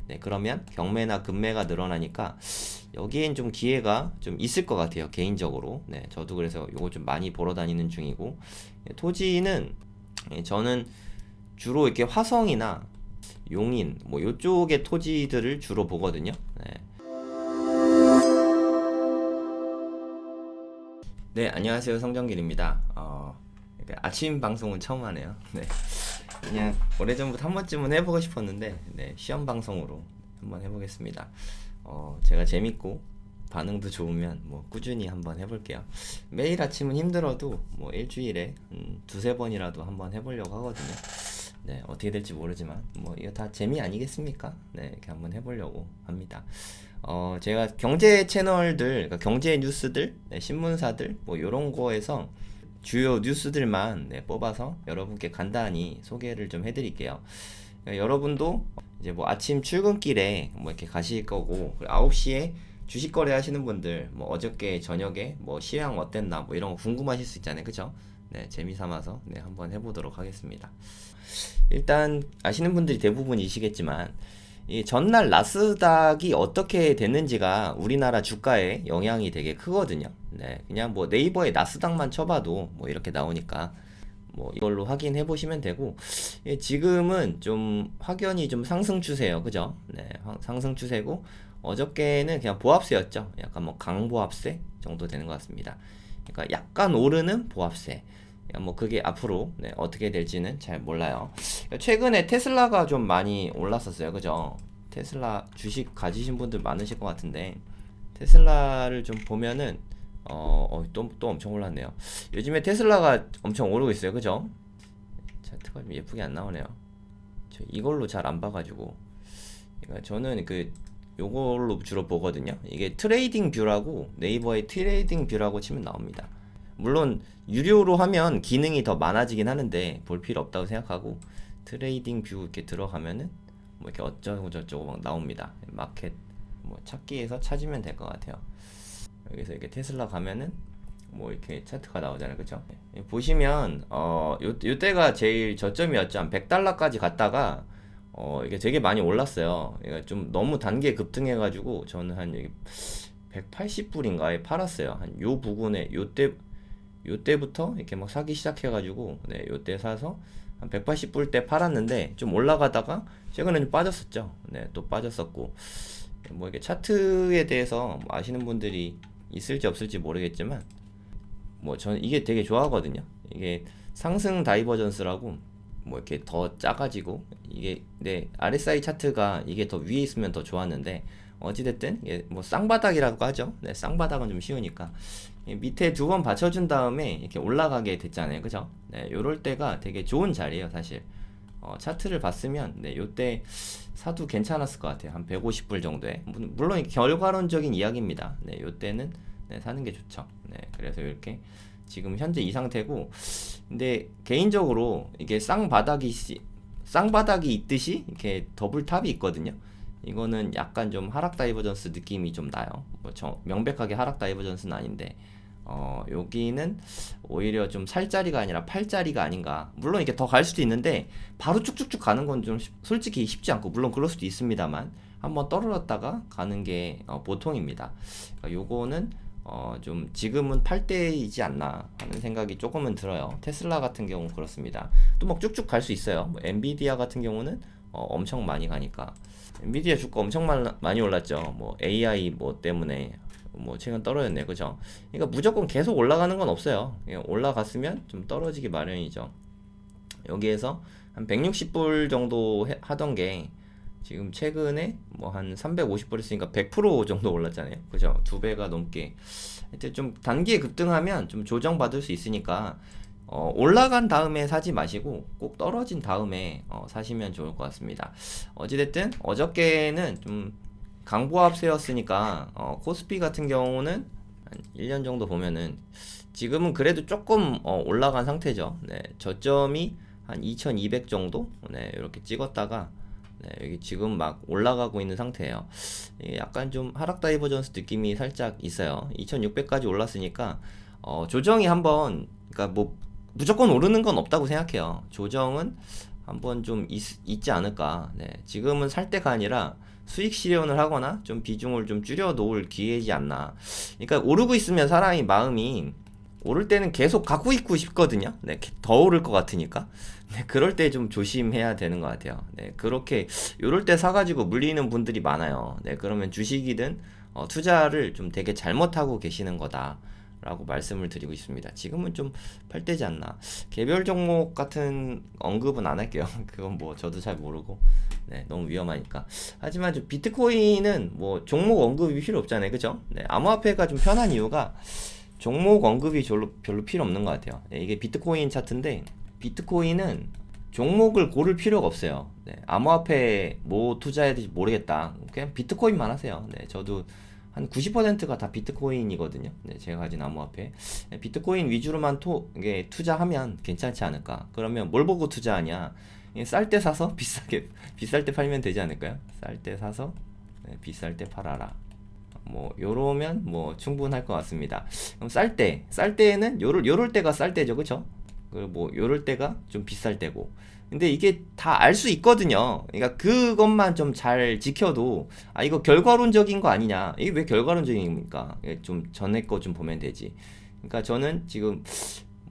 네, 그러면 경매나 급매가 늘어나니까 여기엔 좀 기회가 좀 있을 것 같아요, 개인적으로. 네, 저도 그래서 요거 좀 많이 보러 다니는 중이고, 토지는 저는 주로 이렇게 화성이나 용인 뭐 요쪽의 토지들을 주로 보거든요. 네. 네, 안녕하세요. 성정길입니다. 이렇게 아침 방송은 처음 하네요. 네, 그냥 오래전부터 한 번쯤은 해보고 싶었는데, 네, 시험 방송으로 한번 해보겠습니다. 제가 재밌고 반응도 좋으면 뭐 꾸준히 한번 해볼게요. 매일 아침은 힘들어도 뭐 일주일에 두세 번이라도 한번 해보려고 하거든요. 네, 어떻게 될지 모르지만 뭐 이거 다 재미 아니겠습니까? 네, 이렇게 한번 해보려고 합니다. 제가 경제 채널들, 그러니까 경제 뉴스들, 네, 신문사들 뭐 이런 거에서 주요 뉴스들만, 네, 뽑아서 여러분께 간단히 소개를 좀 해드릴게요. 그러니까 여러분도 이제 뭐 아침 출근길에 뭐 이렇게 가실 거고, 9시에 주식 거래 하시는 분들 뭐 어저께 저녁에 뭐 시황 어땠나 뭐 이런 거 궁금하실 수 있잖아요, 그죠? 네, 재미 삼아서 네, 한번 해보도록 하겠습니다. 일단 아시는 분들이 대부분이시겠지만 이 전날 나스닥이 어떻게 됐는지가 우리나라 주가에 영향이 되게 크거든요. 네, 그냥 뭐 네이버에 나스닥만 쳐봐도 뭐 이렇게 나오니까 뭐 이걸로 확인해 보시면 되고, 지금은 좀 확연히 좀 상승 추세예요, 그죠? 네, 상승 추세고 어저께는 그냥 보합세였죠. 약간 뭐 강보합세 정도 되는 것 같습니다. 그러니까 약간 오르는 보합세. 뭐 그게 앞으로, 네, 어떻게 될지는 잘 몰라요. 최근에 테슬라가 좀 많이 올랐었어요, 그죠? 테슬라 주식 가지신 분들 많으실 것 같은데, 테슬라를 좀 보면은 또 엄청 올랐네요. 요즘에 테슬라가 엄청 오르고 있어요, 그죠? 차트가 좀 예쁘게 안 나오네요. 저 이걸로 잘 안 봐가지고. 그러니까 저는 요걸로 주로 보거든요. 이게 트레이딩 뷰라고, 네이버에 트레이딩 뷰라고 치면 나옵니다. 물론 유료로 하면 기능이 더 많아지긴 하는데 볼 필요 없다고 생각하고, 트레이딩 뷰 이렇게 들어가면은 뭐 이렇게 어쩌고 저쩌고 막 나옵니다. 마켓 뭐 찾기에서 찾으면 될 것 같아요. 여기서 이렇게 테슬라 가면은 뭐 이렇게 차트가 나오잖아요, 그죠? 보시면 요때가 제일 저점이었죠. 한 100달러까지 갔다가 이게 되게 많이 올랐어요. 그러니까 좀 너무 단계 급등해가지고 저는 한 여기 180불인가에 팔았어요. 한 요 부근에 요때부터 이렇게 막 사기 시작해가지고, 네, 요때 사서 한 180불 때 팔았는데 좀 올라가다가 최근에 좀 빠졌었죠. 네, 또 빠졌었고, 뭐 이게 차트에 대해서 뭐 아시는 분들이 있을지 없을지 모르겠지만 뭐 저는 이게 되게 좋아하거든요. 이게 상승 다이버전스라고, 뭐 이렇게 더 작아지고, 이게 네, RSI 차트가 이게 더 위에 있으면 더 좋았는데 어찌됐든 이게 뭐 쌍바닥이라고 하죠. 네, 쌍바닥은 좀 쉬우니까 밑에 두 번 받쳐준 다음에 이렇게 올라가게 됐잖아요, 그죠? 네, 요럴 때가 되게 좋은 자리예요, 사실. 차트를 봤으면 네, 요때 사도 괜찮았을 것 같아요. 한 150불 정도에. 물론 결과론적인 이야기입니다. 네, 요때는 네, 사는 게 좋죠. 네, 그래서 이렇게 지금 현재 이 상태고, 근데 개인적으로 이게 쌍바닥이 있듯이 이렇게 더블 탑이 있거든요. 이거는 약간 좀 하락 다이버전스 느낌이 좀 나요. 뭐 명백하게 하락 다이버전스는 아닌데, 여기는 오히려 좀 살자리가 아니라 팔자리가 아닌가. 물론 이게 더 갈 수도 있는데 바로 쭉쭉쭉 가는 건 좀 솔직히 쉽지 않고, 물론 그럴 수도 있습니다만 한번 떨어졌다가 가는 게 보통입니다. 그러니까 요거는 좀 지금은 팔 때이지 않나 하는 생각이 조금은 들어요. 테슬라 같은 경우 그렇습니다. 또 막 쭉쭉 갈 수 있어요. 뭐 엔비디아 같은 경우는 엄청 많이 가니까. 엔비디아 주가 엄청 많이 올랐죠. 뭐 AI 뭐 때문에 뭐 최근 떨어졌네, 그죠? 그러니까 무조건 계속 올라가는 건 없어요. 그냥 올라갔으면 좀 떨어지기 마련이죠. 여기에서 한 160불 정도 하던 게 지금 최근에 뭐 한 350불 했으니까 100% 정도 올랐잖아요, 그죠? 두 배가 넘게. 하여튼 좀 단기에 급등하면 좀 조정받을 수 있으니까 올라간 다음에 사지 마시고 꼭 떨어진 다음에 사시면 좋을 것 같습니다. 어찌됐든 어저께는 좀 강보합세였으니까 코스피 같은 경우는 한 1년 정도 보면은 지금은 그래도 조금 올라간 상태죠. 네, 저점이 한 2200 정도, 네, 이렇게 찍었다가, 네, 여기 지금 막 올라가고 있는 상태예요. 약간 좀 하락 다이버전스 느낌이 살짝 있어요. 2600까지 올랐으니까 조정이 한번, 그러니까 뭐 무조건 오르는 건 없다고 생각해요. 조정은 한번 좀 있지 않을까. 네, 지금은 살 때가 아니라 수익 실현을 하거나 좀 비중을 좀 줄여 놓을 기회이지 않나. 그러니까 오르고 있으면 사람이 마음이 오를 때는 계속 갖고 있고 싶거든요. 네, 더 오를 것 같으니까. 네, 그럴 때 좀 조심해야 되는 것 같아요. 네, 그렇게 요럴 때 사가지고 물리는 분들이 많아요. 네, 그러면 주식이든 투자를 좀 되게 잘못하고 계시는 거다. 라고 말씀을 드리고 있습니다. 지금은 좀 팔 때지 않나. 개별 종목 같은 언급은 안 할게요. 그건 뭐 저도 잘 모르고, 네, 너무 위험하니까. 하지만 좀 비트코인은 뭐 종목 언급이 필요 없잖아요, 그죠? 네, 암호화폐가 좀 편한 이유가 종목 언급이 별로 필요 없는 것 같아요. 네, 이게 비트코인 차트인데 비트코인은 종목을 고를 필요가 없어요. 네, 암호화폐 뭐 투자해야 될지 모르겠다. 그냥 비트코인만 하세요. 네, 저도 한 90%가 다 비트코인이거든요. 네, 제가 가진 암호화폐. 네, 비트코인 위주로만 이게 투자하면 괜찮지 않을까? 그러면 뭘 보고 투자하냐? 쌀 때 사서 비쌀 때 팔면 되지 않을까요? 쌀 때 사서 네, 비쌀 때 팔아라. 뭐 요러면 뭐 충분할 것 같습니다. 그럼 쌀 때에는 요럴 때가 쌀 때죠, 그쵸? 그리고 뭐 요럴 때가 좀 비쌀 때고. 근데 이게 다 알 수 있거든요. 그러니까 그것만 좀 잘 지켜도 아 이거 결과론적인 거 아니냐? 이게 왜 결과론적입니까? 좀 전에 거 좀 보면 되지. 그러니까 저는 지금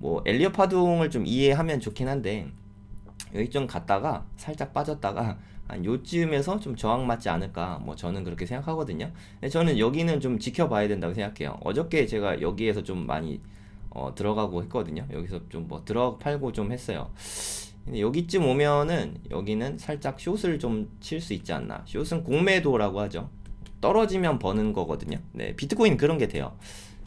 뭐 엘리엇 파동을 좀 이해하면 좋긴 한데 여기 좀 갔다가 살짝 빠졌다가 한 요쯤에서 좀 저항 맞지 않을까 뭐 저는 그렇게 생각하거든요. 근데 저는 여기는 좀 지켜봐야 된다고 생각해요. 어저께 제가 여기에서 좀 많이 들어가고 했거든요. 여기서 좀 뭐 들어 팔고 좀 했어요. 근데 여기쯤 오면은 여기는 살짝 숏을 좀 칠 수 있지 않나. 숏은 공매도라고 하죠. 떨어지면 버는 거거든요. 네, 비트코인 그런 게 돼요.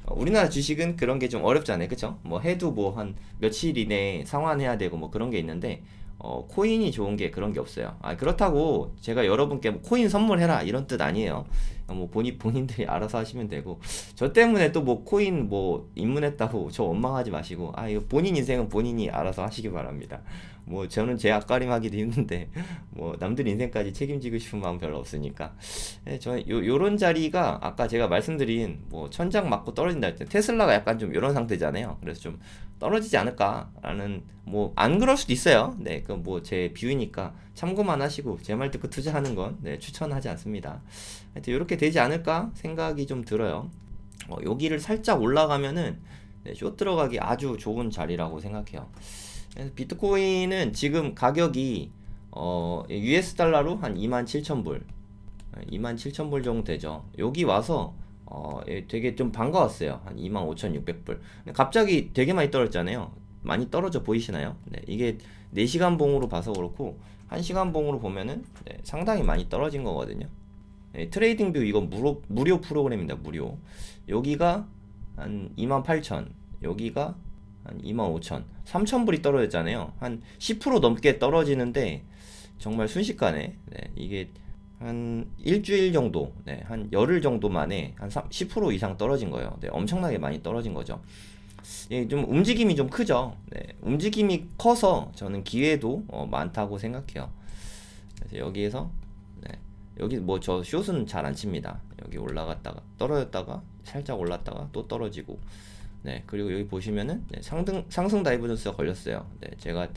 우리나라 주식은 그런 게 좀 어렵잖아요, 그쵸? 뭐 해도 뭐 한 며칠 이내에 상환해야 되고 뭐 그런 게 있는데 코인이 좋은 게 그런 게 없어요. 아, 그렇다고 제가 여러분께 뭐 코인 선물해라 이런 뜻 아니에요. 뭐 본인들이 알아서 하시면 되고 저 때문에 또 뭐 코인 뭐 입문했다고 저 원망하지 마시고 아 이거 본인 인생은 본인이 알아서 하시기 바랍니다. 뭐 저는 제 앞가림 하기도 힘든데 뭐 남들 인생까지 책임지고 싶은 마음 별로 없으니까 저는 요런 자리가 아까 제가 말씀드린 뭐 천장 맞고 떨어진다 할 때 테슬라가 약간 좀 요런 상태잖아요. 그래서 좀 떨어지지 않을까라는 뭐 안 그럴 수도 있어요. 네, 그 뭐 제 뷰이니까 참고만 하시고 제 말 듣고 투자하는 건 네, 추천하지 않습니다. 하여튼 이렇게 되지 않을까 생각이 좀 들어요. 여기를 살짝 올라가면은 네, 숏 들어가기 아주 좋은 자리라고 생각해요. 그래서 비트코인은 지금 가격이 US 달러로 한 27,000불 27,000불 정도 되죠. 여기 와서 되게 좀 반가웠어요. 한 25,600불. 갑자기 되게 많이 떨어졌잖아요. 많이 떨어져 보이시나요? 네, 이게 4시간 봉으로 봐서 그렇고 1시간 봉으로 보면은 네, 상당히 많이 떨어진 거거든요. 네, 트레이딩 뷰 이건 무료 프로그램입니다. 무료. 여기가 한 28,000, 여기가 한 25,000, 3,000불이 떨어졌잖아요. 한 10% 넘게 떨어지는데 정말 순식간에 네, 이게 한 일주일 정도, 네, 한 열흘 정도 만에 한 10% 이상 떨어진 거예요. 네, 엄청나게 많이 떨어진 거죠. 예, 좀 움직임이 좀 크죠. 네, 움직임이 커서 저는 기회도 많다고 생각해요. 그래서 여기에서 네, 여기 뭐 저 숏은 잘 안 칩니다. 여기 올라갔다가 떨어졌다가 살짝 올랐다가 또 떨어지고 네, 그리고 여기 보시면은 네, 상승 다이버전스가 걸렸어요. 네, 제가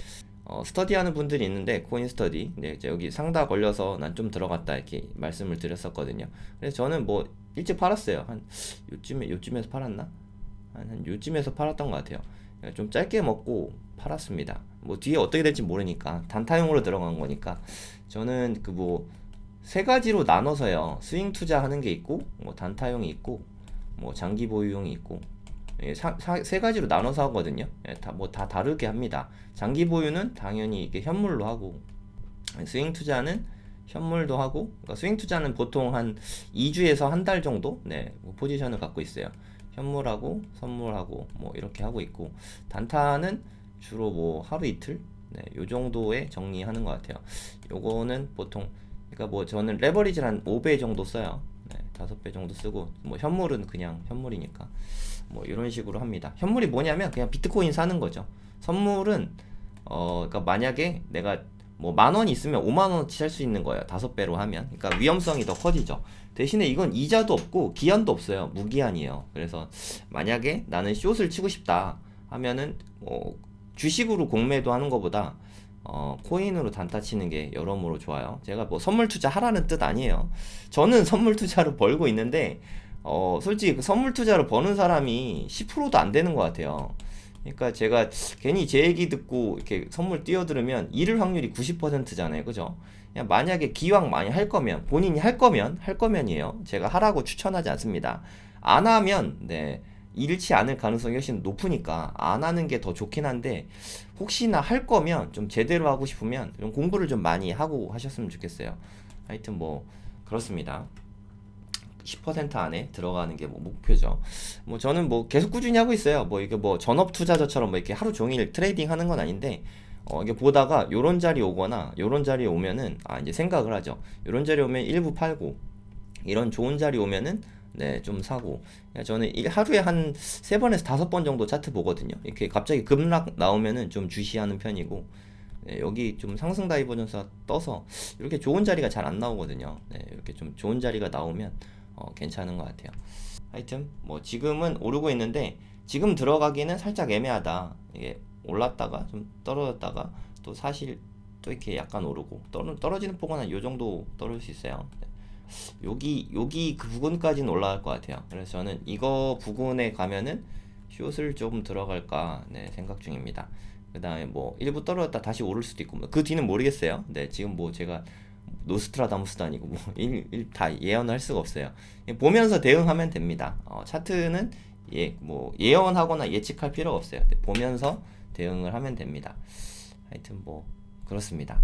스터디하는 분들이 있는데 코인 스터디 네, 이제 여기 상다 걸려서 난 좀 들어갔다 이렇게 말씀을 드렸었거든요. 그래서 저는 뭐 일찍 팔았어요. 한 요쯤에서 팔았나? 한 요쯤에서 팔았던 것 같아요. 좀 짧게 먹고 팔았습니다. 뭐 뒤에 어떻게 될지 모르니까 단타용으로 들어간 거니까 저는 그 뭐 세 가지로 나눠서요. 스윙 투자하는 게 있고 뭐 단타용이 있고 뭐 장기 보유용이 있고 예, 세 가지로 나눠서 하거든요. 예, 다 다르게 합니다. 장기 보유는 당연히 이게 현물로 하고 스윙 투자는 현물도 하고 그러니까 스윙 투자는 보통 한 2주에서 한 달 정도 네, 뭐 포지션을 갖고 있어요. 현물하고 선물하고 뭐 이렇게 하고 있고 단타는 주로 뭐 하루 이틀 네, 요 정도에 정리하는 것 같아요. 요거는 보통 그러니까 뭐 저는 레버리지를 한 5배 정도 써요. 네, 5배 정도 쓰고 뭐 현물은 그냥 현물이니까 뭐 이런 식으로 합니다. 현물이 뭐냐면 그냥 비트코인 사는 거죠. 선물은 그러니까 만약에 내가 뭐 10,000원 있으면 50,000원어치 살 수 있는 거예요. 5배로 하면. 그러니까 위험성이 더 커지죠. 대신에 이건 이자도 없고 기한도 없어요. 무기한이에요. 그래서 만약에 나는 숏을 치고 싶다 하면은 주식으로 공매도 하는 것보다 코인으로 단타 치는 게 여러모로 좋아요. 제가 뭐 선물 투자 하라는 뜻 아니에요. 저는 선물 투자로 벌고 있는데, 솔직히 그 선물 투자로 버는 사람이 10%도 안 되는 것 같아요. 그러니까 제가 괜히 제 얘기 듣고 이렇게 선물 뛰어들으면 잃을 확률이 90%잖아요. 그죠? 그냥 만약에 기왕 많이 할 거면, 본인이 할 거면이에요. 제가 하라고 추천하지 않습니다. 안 하면, 네, 잃지 않을 가능성이 훨씬 높으니까 안 하는 게 더 좋긴 한데, 혹시나 할 거면 좀 제대로 하고 싶으면 좀 공부를 좀 많이 하고 하셨으면 좋겠어요. 하여튼 뭐 그렇습니다. 10% 안에 들어가는 게 뭐 목표죠. 뭐 저는 뭐 계속 꾸준히 하고 있어요. 뭐 이게 뭐 전업 투자자처럼 뭐 이렇게 하루 종일 트레이딩 하는 건 아닌데, 이게 보다가 요런 자리 오거나 요런 자리 오면은 이제 생각을 하죠. 요런 자리 오면 일부 팔고, 이런 좋은 자리 오면은 네, 좀 사고. 저는 하루에 한 3번에서 5번 정도 차트 보거든요. 이렇게 갑자기 급락 나오면은 좀 주시하는 편이고, 네, 여기 좀 상승 다이버전스가 떠서 이렇게 좋은 자리가 잘 안 나오거든요. 네, 이렇게 좀 좋은 자리가 나오면 괜찮은 것 같아요. 하여튼 뭐 지금은 오르고 있는데, 지금 들어가기는 살짝 애매하다. 이게 올랐다가 좀 떨어졌다가 또 사실 또 이렇게 약간 오르고, 떨어지는 폭은 한 요 정도 떨어질 수 있어요. 네. 여기 그 부분까지는 올라갈 것 같아요. 그래서 저는 이거 부분에 가면은 숏을 조금 들어갈까, 네, 생각 중입니다. 그 다음에 뭐 일부 떨어졌다 다시 오를 수도 있고, 그 뒤는 모르겠어요. 네, 지금 뭐 제가 노스트라다무스도 아니고 뭐 다 예언을 할 수가 없어요. 보면서 대응하면 됩니다. 차트는 뭐 예언하거나 예측할 필요가 없어요. 네, 보면서 대응을 하면 됩니다. 하여튼 뭐 그렇습니다.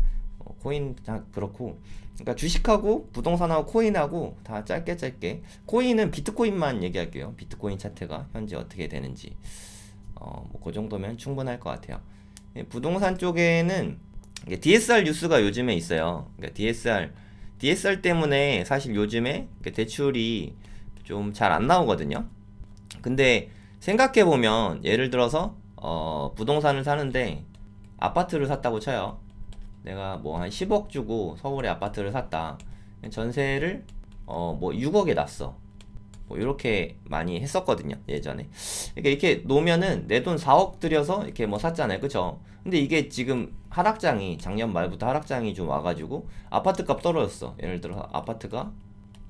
코인 다 그렇고, 그러니까 주식하고 부동산하고 코인하고 다 짧게 코인은 비트코인만 얘기할게요. 비트코인 차트가 현재 어떻게 되는지, 뭐 그 정도면 충분할 것 같아요. 부동산 쪽에는 DSR 뉴스가 요즘에 있어요. 그러니까 DSR 때문에 사실 요즘에 대출이 좀 잘 안 나오거든요. 근데 생각해 보면, 예를 들어서 부동산을 사는데 아파트를 샀다고 쳐요. 내가 뭐 한 10억 주고 서울에 아파트를 샀다. 전세를 뭐 6억에 놨어. 뭐 이렇게 많이 했었거든요, 예전에. 그러니까 이렇게 놓으면은 내 돈 4억 들여서 이렇게 뭐 샀잖아요, 그쵸? 근데 이게 지금 하락장이, 작년 말부터 하락장이 좀 와가지고 아파트 값 떨어졌어. 예를 들어 아파트가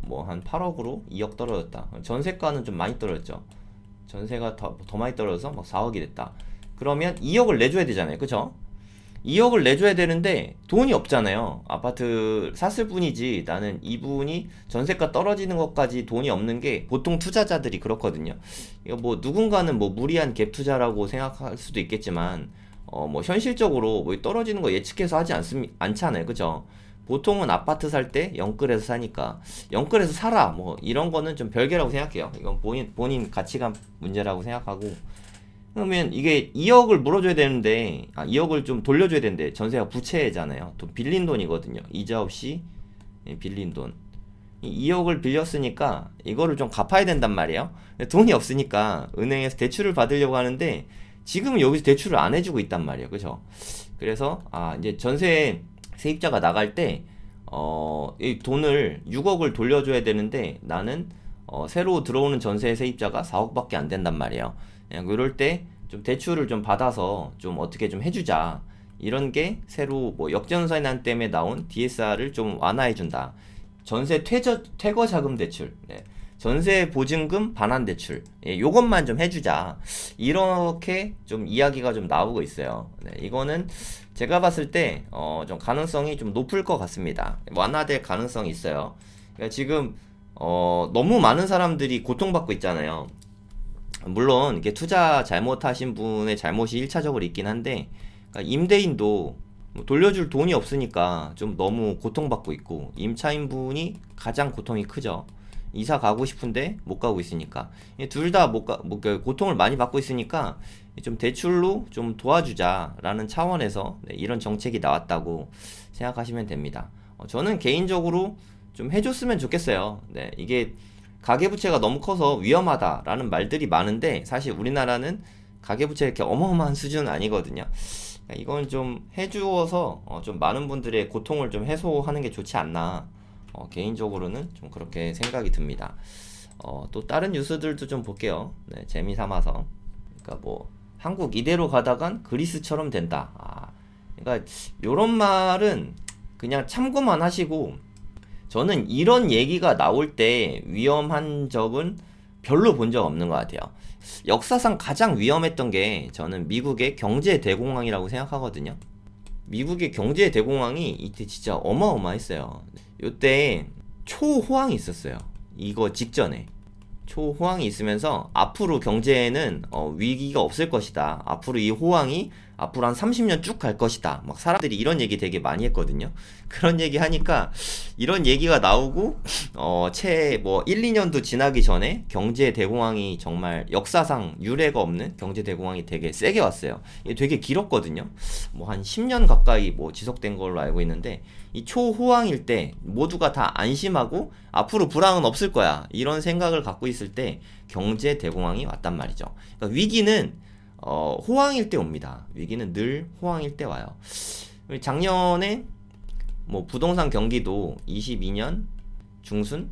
뭐 한 8억으로 2억 떨어졌다. 전세가는 좀 많이 떨어졌죠. 전세가 더 많이 떨어져서 막 4억이 됐다. 그러면 2억을 내줘야 되잖아요, 그쵸? 2억을 내줘야 되는데 돈이 없잖아요. 아파트 샀을 뿐이지, 나는 이분이 전세가 떨어지는 것까지 돈이 없는 게 보통 투자자들이 그렇거든요. 이거 뭐 누군가는 뭐 무리한 갭 투자라고 생각할 수도 있겠지만, 뭐 현실적으로 뭐 떨어지는 거 예측해서 하지 않잖아요. 그죠? 보통은 아파트 살 때 영끌해서 사니까 영끌해서 사라, 뭐 이런 거는 좀 별개라고 생각해요. 이건 본인 가치관 문제라고 생각하고, 그러면 이게 2억을 물어줘야 되는데, 2억을 좀 돌려줘야 되는데, 전세가 부채잖아요. 또 빌린 돈이거든요. 이자 없이 빌린 돈. 2억을 빌렸으니까 이거를 좀 갚아야 된단 말이에요. 돈이 없으니까 은행에서 대출을 받으려고 하는데, 지금은 여기서 대출을 안 해주고 있단 말이에요. 그죠? 그래서 이제 전세 세입자가 나갈 때 이 돈을 6억을 돌려줘야 되는데, 나는 새로 들어오는 전세 세입자가 4억밖에 안 된단 말이에요. 그냥 이럴 때 좀 대출을 좀 받아서 좀 어떻게 좀 해주자, 이런 게 새로 뭐 역전세난 때문에 나온 DSR을 좀 완화해준다. 전세 퇴거 자금 대출, 네. 전세 보증금 반환 대출, 요것만 좀 해주자, 이렇게 좀 이야기가 좀 나오고 있어요. 네, 이거는 제가 봤을 때 좀 가능성이 좀 높을 것 같습니다. 완화될 가능성이 있어요. 그러니까 지금 너무 많은 사람들이 고통받고 있잖아요. 물론 이게 투자 잘못하신 분의 잘못이 1차적으로 있긴 한데, 그러니까 임대인도 뭐 돌려줄 돈이 없으니까 좀 너무 고통받고 있고, 임차인 분이 가장 고통이 크죠. 이사 가고 싶은데 못 가고 있으니까. 둘 다 고통을 많이 받고 있으니까 좀 대출로 좀 도와주자라는 차원에서, 네, 이런 정책이 나왔다고 생각하시면 됩니다. 저는 개인적으로 좀 해줬으면 좋겠어요. 네, 이게 가계부채가 너무 커서 위험하다라는 말들이 많은데, 사실 우리나라는 가계부채 이렇게 어마어마한 수준은 아니거든요. 이건 좀 해주어서 좀 많은 분들의 고통을 좀 해소하는 게 좋지 않나, 개인적으로는 좀 그렇게 생각이 듭니다. 또 다른 뉴스들도 좀 볼게요. 네, 재미 삼아서. 그러니까 뭐 한국 이대로 가다간 그리스처럼 된다. 그러니까 요런 말은 그냥 참고만 하시고, 저는 이런 얘기가 나올 때 위험한 적은 별로 본 적 없는 것 같아요. 역사상 가장 위험했던 게 저는 미국의 경제 대공황이라고 생각하거든요. 미국의 경제 대공황이 이때 진짜 어마어마했어요. 요때 초호황이 있었어요. 이거 직전에. 초호황이 있으면서 앞으로 경제에는 위기가 없을 것이다. 앞으로 이 호황이 앞으로 한 30년 쭉 갈 것이다. 막 사람들이 이런 얘기 되게 많이 했거든요. 그런 얘기 하니까 이런 얘기가 나오고 채 뭐 1, 2년도 지나기 전에 경제 대공황이 정말 역사상 유례가 없는 경제 대공황이 되게 세게 왔어요. 이게 되게 길었거든요. 뭐 한 10년 가까이 뭐 지속된 걸로 알고 있는데, 이 초호황일 때 모두가 다 안심하고 앞으로 불황은 없을 거야, 이런 생각을 갖고 있을 때 경제 대공황이 왔단 말이죠. 그러니까 위기는 호황일 때 옵니다. 위기는 늘 호황일 때 와요. 작년에 뭐 부동산 경기도 22년 중순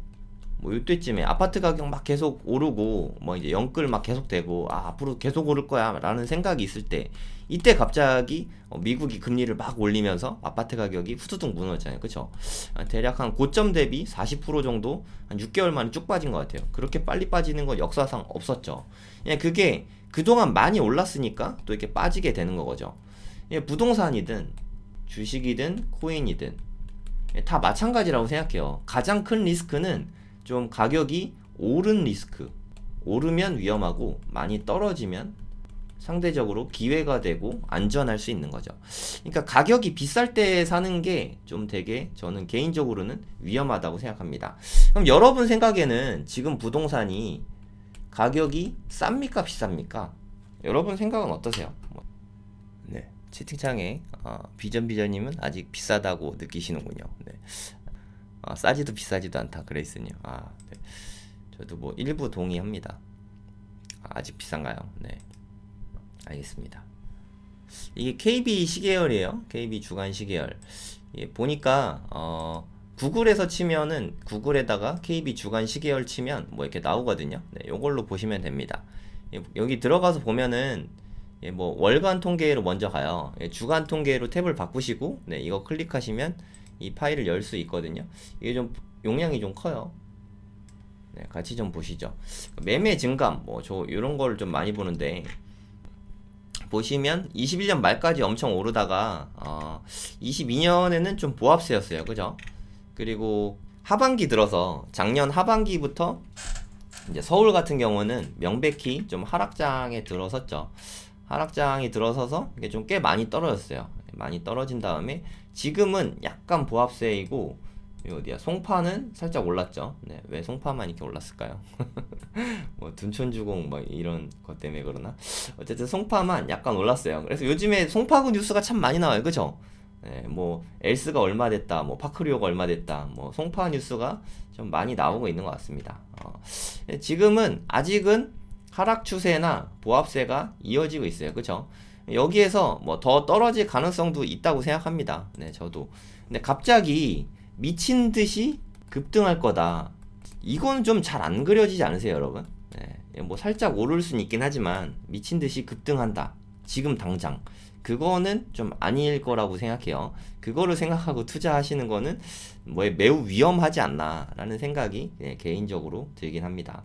뭐 이때쯤에 아파트 가격 막 계속 오르고 뭐 이제 영끌 막 계속 되고, 앞으로 계속 오를 거야 라는 생각이 있을 때, 이때 갑자기 미국이 금리를 막 올리면서 아파트 가격이 후두둑 무너졌잖아요. 그쵸? 대략 한 고점 대비 40% 정도 한 6개월 만에 쭉 빠진 것 같아요. 그렇게 빨리 빠지는 건 역사상 없었죠. 그냥 그게 그동안 많이 올랐으니까 또 이렇게 빠지게 되는 거죠. 부동산이든 주식이든 코인이든 다 마찬가지라고 생각해요. 가장 큰 리스크는 좀 가격이 오른 리스크. 오르면 위험하고 많이 떨어지면 상대적으로 기회가 되고 안전할 수 있는 거죠. 그러니까 가격이 비쌀 때 사는 게 좀 되게 저는 개인적으로는 위험하다고 생각합니다. 그럼 여러분 생각에는 지금 부동산이 가격이 쌉니까 비쌉니까? 여러분 생각은 어떠세요? 네, 채팅창에 비전님은 아직 비싸다고 느끼시는군요. 네. 싸지도 비싸지도 않다 그레이스님. 네. 저도 뭐 일부 동의합니다. 아직 비싼가요? 네, 알겠습니다. 이게 KB 시계열이에요. KB 주간 시계열. 보니까 구글에서 치면은, 구글에다가 KB 주간 시계열 치면 뭐 이렇게 나오거든요. 네, 요걸로 보시면 됩니다. 여기 들어가서 보면은 뭐 월간 통계로 먼저 가요. 주간 통계로 탭을 바꾸시고, 네, 이거 클릭하시면 이 파일을 열 수 있거든요. 이게 좀 용량이 좀 커요. 네, 같이 좀 보시죠. 매매 증감 뭐 저 이런 걸 좀 많이 보는데, 보시면 21년 말까지 엄청 오르다가 22년에는 좀 보합세였어요. 그죠? 그리고 하반기 들어서, 작년 하반기부터 이제 서울 같은 경우는 명백히 좀 하락장에 들어섰죠. 하락장이 들어서서 이게 좀 꽤 많이 떨어졌어요. 많이 떨어진 다음에 지금은 약간 보합세이고, 어디야? 송파는 살짝 올랐죠. 네, 왜 송파만 이렇게 올랐을까요? 뭐 둔촌주공 뭐 이런 것 때문에 그러나? 어쨌든 송파만 약간 올랐어요. 그래서 요즘에 송파구 뉴스가 참 많이 나와요. 그죠? 네, 뭐 엘스가 얼마 됐다, 뭐 파크리오가 얼마 됐다, 뭐 송파 뉴스가 좀 많이 나오고 있는 것 같습니다. 지금은 아직은 하락 추세나 보합세가 이어지고 있어요. 그죠? 여기에서 뭐 더 떨어질 가능성도 있다고 생각합니다. 네, 저도. 근데 갑자기 미친 듯이 급등할 거다, 이건 좀 잘 안 그려지지 않으세요, 여러분? 네, 뭐 살짝 오를 수는 있긴 하지만 미친 듯이 급등한다, 지금 당장, 그거는 좀 아닐 거라고 생각해요. 그거를 생각하고 투자하시는 거는 뭐 매우 위험하지 않나라는 생각이 개인적으로 들긴 합니다.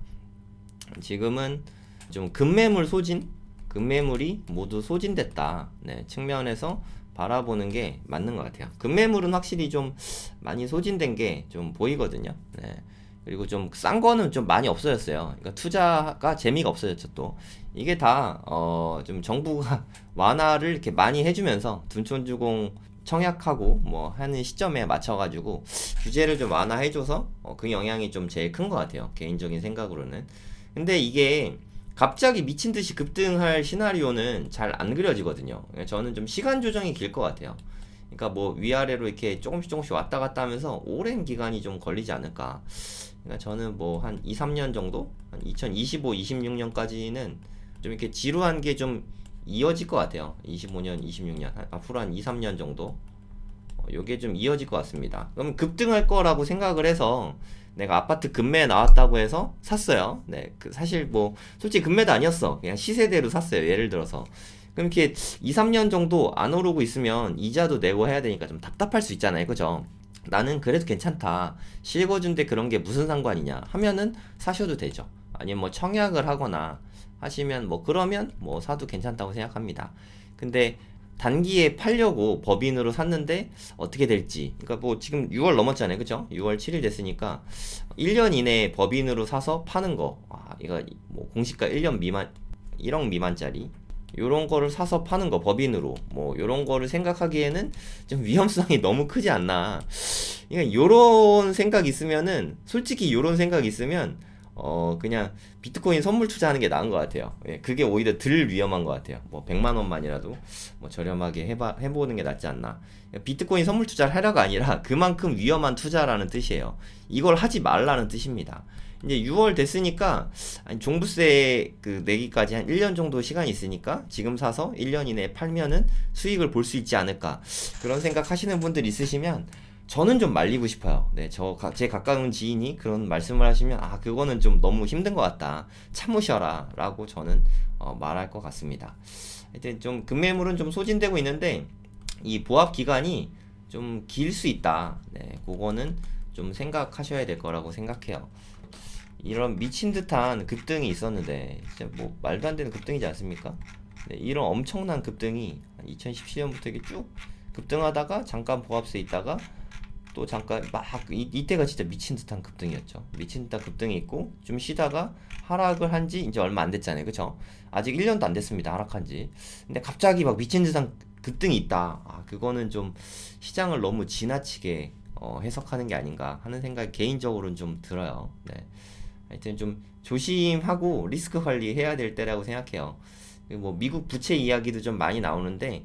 지금은 좀 급매물 소진, 급매물이 모두 소진됐다, 네, 측면에서 바라보는 게 맞는 것 같아요. 급매물은 확실히 좀 많이 소진된 게 좀 보이거든요. 네. 그리고 좀 싼 거는 좀 많이 없어졌어요. 그러니까 투자가 재미가 없어졌죠. 또 이게 다 좀 정부가 완화를 이렇게 많이 해주면서 둔촌주공 청약하고 뭐 하는 시점에 맞춰가지고 규제를 좀 완화해줘서 그 영향이 좀 제일 큰 것 같아요. 개인적인 생각으로는. 근데 이게 갑자기 미친 듯이 급등할 시나리오는 잘 안 그려지거든요. 저는 좀 시간 조정이 길 것 같아요. 그러니까 뭐 위아래로 이렇게 조금씩 왔다 갔다 하면서 오랜 기간이 좀 걸리지 않을까. 그러니까 저는 뭐 한 2, 3년 정도? 한 2025, 26년까지는 좀 이렇게 지루한 게 좀 이어질 것 같아요. 25년, 26년. 앞으로 한 2, 3년 정도? 요게 좀 이어질 것 같습니다. 그럼 급등할 거라고 생각을 해서 내가 아파트 급매 나왔다고 해서 샀어요. 네, 사실 뭐 솔직히 급매도 아니었어. 그냥 시세대로 샀어요. 예를 들어서. 그럼 이렇게 2, 3년 정도 안 오르고 있으면 이자도 내고 해야 되니까 좀 답답할 수 있잖아요. 그죠? 나는 그래도 괜찮다. 실거주인데 그런 게 무슨 상관이냐 하면은 사셔도 되죠. 아니면 뭐 청약을 하거나 하시면 뭐 그러면 뭐 사도 괜찮다고 생각합니다. 근데 단기에 팔려고 법인으로 샀는데 어떻게 될지. 그러니까 뭐 지금 6월 넘었잖아요. 그죠? 6월 7일 됐으니까 1년 이내에 법인으로 사서 파는 거. 이거 뭐 공시가 1년 미만 1억 미만짜리 요런 거를 사서 파는 거 법인으로 뭐 요런 거를 생각하기에는 좀 위험성이 너무 크지 않나. 그러니까 요런 생각 있으면은 솔직히 요런 생각 있으면 그냥 비트코인 선물 투자하는 게 나은 것 같아요. 예, 그게 오히려 덜 위험한 것 같아요. 뭐 100만 원만이라도 뭐 저렴하게 해보는 게 낫지 않나. 비트코인 선물 투자를 하려가 아니라 그만큼 위험한 투자라는 뜻이에요. 이걸 하지 말라는 뜻입니다. 이제 6월 됐으니까 종부세 그 내기까지 한 1년 정도 시간이 있으니까 지금 사서 1년 이내에 팔면은 수익을 볼 수 있지 않을까. 그런 생각 하시는 분들 있으시면 저는 좀 말리고 싶어요. 네, 제 가까운 지인이 그런 말씀을 하시면 그거는 좀 너무 힘든 것 같다. 참으셔라 라고 저는 말할 것 같습니다. 하여튼 좀 급매물은 좀 소진되고 있는데 이 보합 기간이 좀 길 수 있다. 네, 그거는 좀 생각하셔야 될 거라고 생각해요. 이런 미친 듯한 급등이 있었는데 진짜 뭐 말도 안 되는 급등이지 않습니까? 네, 이런 엄청난 급등이 2017년부터 이렇게 쭉 급등하다가 잠깐 보합세 있다가 또 잠깐 막 이때가 진짜 미친 듯한 급등이었죠. 미친 듯한 급등이 있고 좀 쉬다가 하락을 한지 이제 얼마 안 됐잖아요. 그쵸? 아직 1년도 안 됐습니다. 하락한 지. 근데 갑자기 막 미친 듯한 급등이 있다. 그거는 좀 시장을 너무 지나치게 해석하는 게 아닌가 하는 생각이 개인적으로는 좀 들어요. 네. 하여튼 좀 조심하고 리스크 관리해야 될 때라고 생각해요. 그리고 뭐 미국 부채 이야기도 좀 많이 나오는데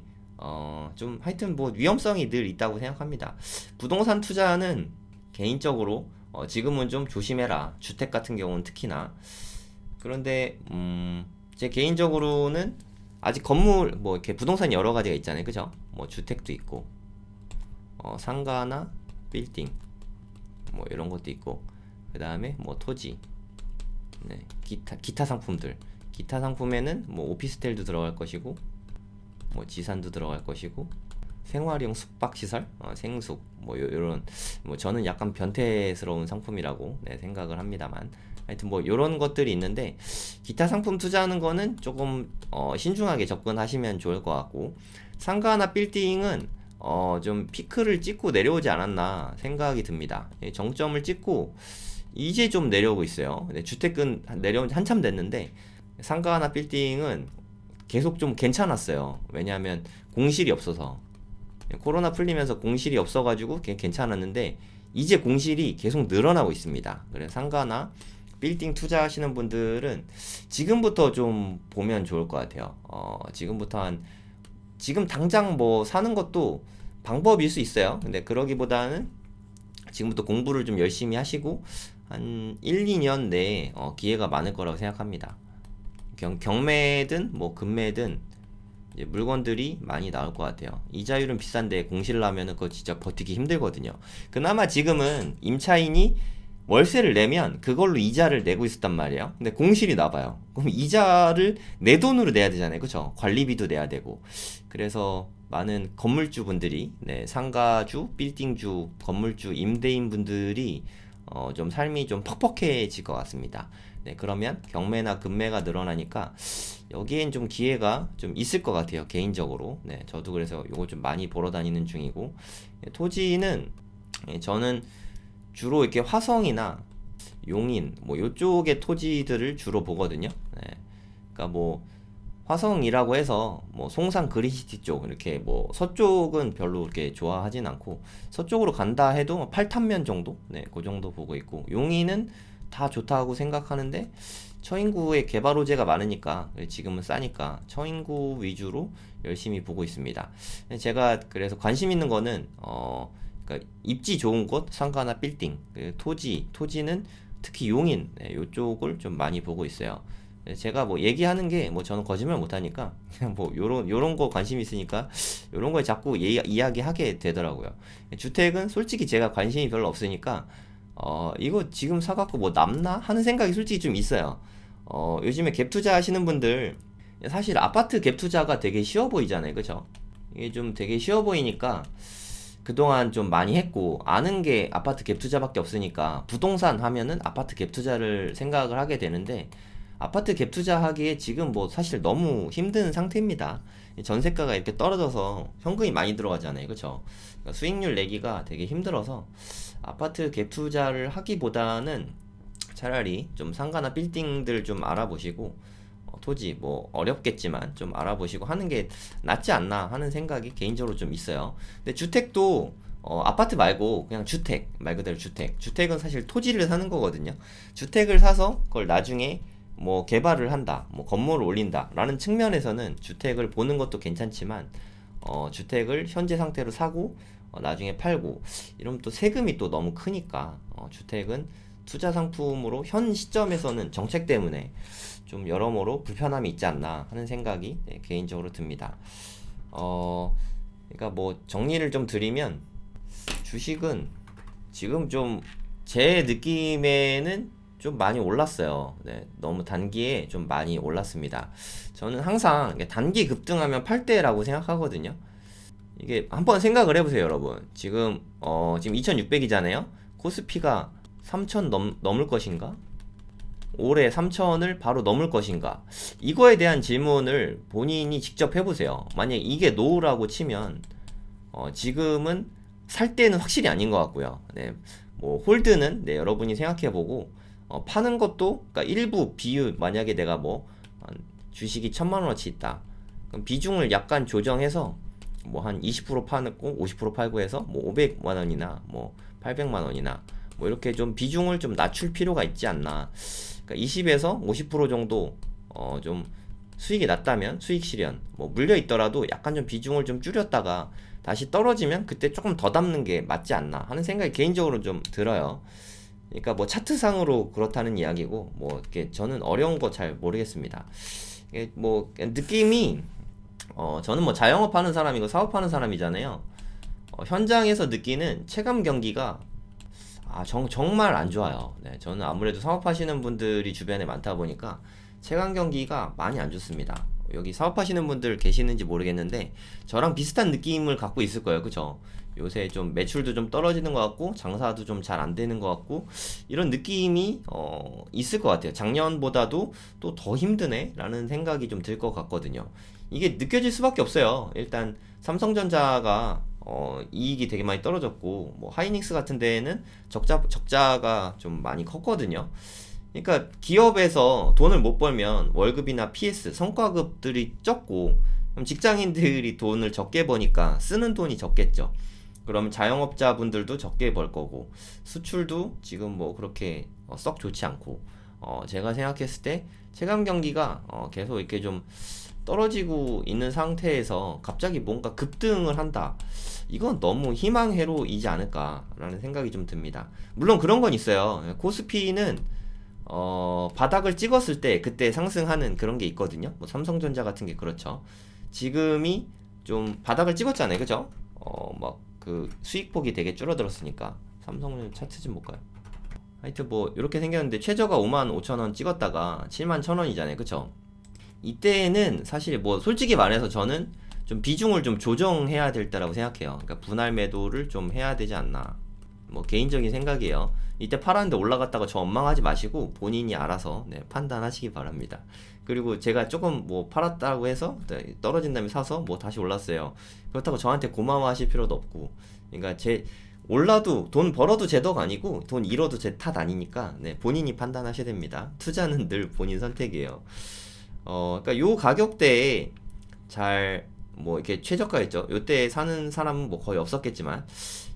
좀 하여튼 뭐 위험성이 늘 있다고 생각합니다. 부동산 투자는 개인적으로 지금은 좀 조심해라. 주택 같은 경우는 특히나. 그런데 제 개인적으로는 아직 건물 뭐 이렇게 부동산 여러 가지가 있잖아요. 그죠? 뭐 주택도 있고 상가나 빌딩 뭐 이런 것도 있고 그 다음에 뭐 토지 네, 기타 상품들 기타 상품에는 뭐 오피스텔도 들어갈 것이고 뭐 지산도 들어갈 것이고 생활용 숙박시설 생숙 뭐 요런 뭐 저는 약간 변태스러운 상품이라고 생각을 합니다만 하여튼 뭐 요런 것들이 있는데 기타 상품 투자하는 거는 조금 신중하게 접근하시면 좋을 것 같고 상가나 빌딩은 좀 피크를 찍고 내려오지 않았나 생각이 듭니다. 정점을 찍고 이제 좀 내려오고 있어요. 주택은 내려온 지 한참 됐는데 상가나 빌딩은 계속 좀 괜찮았어요. 왜냐하면 공실이 없어서 코로나 풀리면서 공실이 없어가지고 괜찮았는데 이제 공실이 계속 늘어나고 있습니다. 그래서 상가나 빌딩 투자하시는 분들은 지금부터 좀 보면 좋을 것 같아요. 지금부터 지금 당장 뭐 사는 것도 방법일 수 있어요. 근데 그러기보다는 지금부터 공부를 좀 열심히 하시고 한 1, 2년 내에 기회가 많을 거라고 생각합니다. 경매든 뭐 금매든 이제 물건들이 많이 나올 것 같아요. 이자율은 비싼데 공실을 하면은 그거 진짜 버티기 힘들거든요. 그나마 지금은 임차인이 월세를 내면 그걸로 이자를 내고 있었단 말이에요. 근데 공실이 나봐요. 그럼 이자를 내 돈으로 내야 되잖아요. 그쵸? 관리비도 내야 되고. 그래서 많은 건물주분들이 상가주, 빌딩주, 건물주, 임대인 분들이 좀 삶이 좀 퍽퍽해질 것 같습니다. 그러면 경매나 금매가 늘어나니까 여기엔 좀 기회가 좀 있을 것 같아요. 개인적으로. 저도 그래서 요거 좀 많이 보러 다니는 중이고 토지는 저는 주로 이렇게 화성이나 용인 뭐 요쪽의 토지들을 주로 보거든요. 그러니까 뭐 화성이라고 해서 뭐 송산 그린시티 쪽 이렇게 뭐 서쪽은 별로 이렇게 좋아하진 않고 서쪽으로 간다 해도 8탄면 정도 그 정도 보고 있고 용인은 다 좋다고 생각하는데 처인구에 개발 호재가 많으니까 지금은 싸니까 처인구 위주로 열심히 보고 있습니다. 제가 그래서 관심 있는 거는 그러니까 입지 좋은 곳 상가나 빌딩 토지는 특히 용인 요쪽을 좀 많이 보고 있어요. 제가 뭐 얘기하는 게 뭐 저는 거짓말 못하니까 그냥 뭐 요런 거 관심 있으니까 요런 거에 자꾸 이야기하게 되더라고요. 주택은 솔직히 제가 관심이 별로 없으니까 이거 지금 사갖고 뭐 남나 하는 생각이 솔직히 좀 있어요. 요즘에 갭 투자 하시는 분들 사실 아파트 갭 투자가 되게 쉬워 보이잖아요. 그죠? 이게 좀 되게 쉬워 보이니까 그동안 좀 많이 했고, 아는 게 아파트 갭 투자밖에 없으니까 부동산 하면은 아파트 갭 투자를 생각을 하게 되는데, 아파트 갭 투자하기에 지금 뭐 사실 너무 힘든 상태입니다. 전세가가 이렇게 떨어져서 현금이 많이 들어가잖아요. 그쵸? 그러니까 수익률 내기가 되게 힘들어서 아파트 갭 투자를 하기보다는 차라리 좀 상가나 빌딩들 좀 알아보시고, 토지 뭐 어렵겠지만 좀 알아보시고 하는 게 낫지 않나 하는 생각이 개인적으로 좀 있어요. 근데 주택도 아파트 말고 그냥 주택, 말 그대로 주택. 주택은 사실 토지를 사는 거거든요. 주택을 사서 그걸 나중에 뭐 개발을 한다, 뭐 건물을 올린다 라는 측면에서는 주택을 보는 것도 괜찮지만, 주택을 현재 상태로 사고 나중에 팔고 이러면 또 세금이 또 너무 크니까, 주택은 투자 상품으로 현 시점에서는 정책 때문에 좀 여러모로 불편함이 있지 않나 하는 생각이, 네, 개인적으로 듭니다. 그러니까 뭐 정리를 좀 드리면, 주식은 지금 좀 제 느낌에는 좀 많이 올랐어요. 네, 너무 단기에 좀 많이 올랐습니다. 저는 항상 이게 단기 급등하면 팔 때라고 생각하거든요. 이게 한번 생각을 해보세요, 여러분. 지금 2600이잖아요. 코스피가 3000 넘을 것인가? 올해 3000을 바로 넘을 것인가? 이거에 대한 질문을 본인이 직접 해보세요. 만약에 이게 노라고 치면, 지금은 살 때는 확실히 아닌 것 같고요. 네, 뭐 홀드는, 네, 여러분이 생각해보고, 파는 것도, 그러니까 일부 비율, 만약에 내가 뭐 주식이 1000만원어치 있다, 그럼 비중을 약간 조정해서 뭐 한 20% 파고 50% 팔고 해서 뭐 500만원이나 뭐 800만원이나 뭐 이렇게 좀 비중을 좀 낮출 필요가 있지 않나. 그러니까 20에서 50% 정도 좀 수익이 낮다면 수익 실현, 뭐 물려 있더라도 약간 좀 비중을 좀 줄였다가 다시 떨어지면 그때 조금 더 담는 게 맞지 않나 하는 생각이 개인적으로 좀 들어요. 그러니까 뭐 차트상으로 그렇다는 이야기고, 뭐 이렇게 저는 어려운 거 잘 모르겠습니다. 이게 뭐 느낌이, 저는 뭐 자영업 하는 사람이고 사업하는 사람이잖아요. 현장에서 느끼는 체감 경기가 정말 안 좋아요. 네, 저는 아무래도 사업하시는 분들이 주변에 많다 보니까 체감 경기가 많이 안 좋습니다. 여기 사업하시는 분들 계시는지 모르겠는데 저랑 비슷한 느낌을 갖고 있을 거예요. 그쵸? 요새 좀 매출도 좀 떨어지는 것 같고 장사도 좀 잘 안 되는 것 같고 이런 느낌이 있을 것 같아요. 작년보다도 또 더 힘드네 라는 생각이 좀 들 것 같거든요. 이게 느껴질 수밖에 없어요. 일단 삼성전자가 이익이 되게 많이 떨어졌고, 뭐 하이닉스 같은 데에는 적자가 좀 많이 컸거든요. 그러니까 기업에서 돈을 못 벌면 월급이나 PS, 성과급들이 적고, 그럼 직장인들이 돈을 적게 버니까 쓰는 돈이 적겠죠. 그럼 자영업자분들도 적게 벌 거고, 수출도 지금 뭐 그렇게 썩 좋지 않고, 제가 생각했을 때 체감 경기가 계속 이렇게 좀 떨어지고 있는 상태에서 갑자기 뭔가 급등을 한다, 이건 너무 희망회로이지 않을까라는 생각이 좀 듭니다. 물론 그런 건 있어요. 코스피는 바닥을 찍었을 때 그때 상승하는 그런 게 있거든요. 뭐 삼성전자 같은 게 그렇죠. 지금이 좀 바닥을 찍었잖아요. 그죠? 막 그 수익폭이 되게 줄어들었으니까. 삼성전 차트 좀 볼까요? 하여튼 뭐 이렇게 생겼는데 최저가 55,000원 찍었다가 71,000원이잖아요. 그쵸? 이때는 사실 뭐 솔직히 말해서 저는 좀 비중을 좀 조정해야 될 때라고 생각해요. 그러니까 분할 매도를 좀 해야 되지 않나. 뭐 개인적인 생각이에요. 이때 팔았는데 올라갔다가 저 원망하지 마시고 본인이 알아서, 네, 판단하시기 바랍니다. 그리고 제가 조금 뭐 팔았다고 해서 떨어진 다음에 사서 뭐 다시 올랐어요, 그렇다고 저한테 고마워하실 필요도 없고. 그러니까 올라도 돈 벌어도 제 덕 아니고 돈 잃어도 제 탓 아니니까, 네, 본인이 판단하셔야 됩니다. 투자는 늘 본인 선택이에요. 그러니까 요 가격대에 뭐 이렇게 최저가였죠. 요때 사는 사람은 뭐 거의 없었겠지만,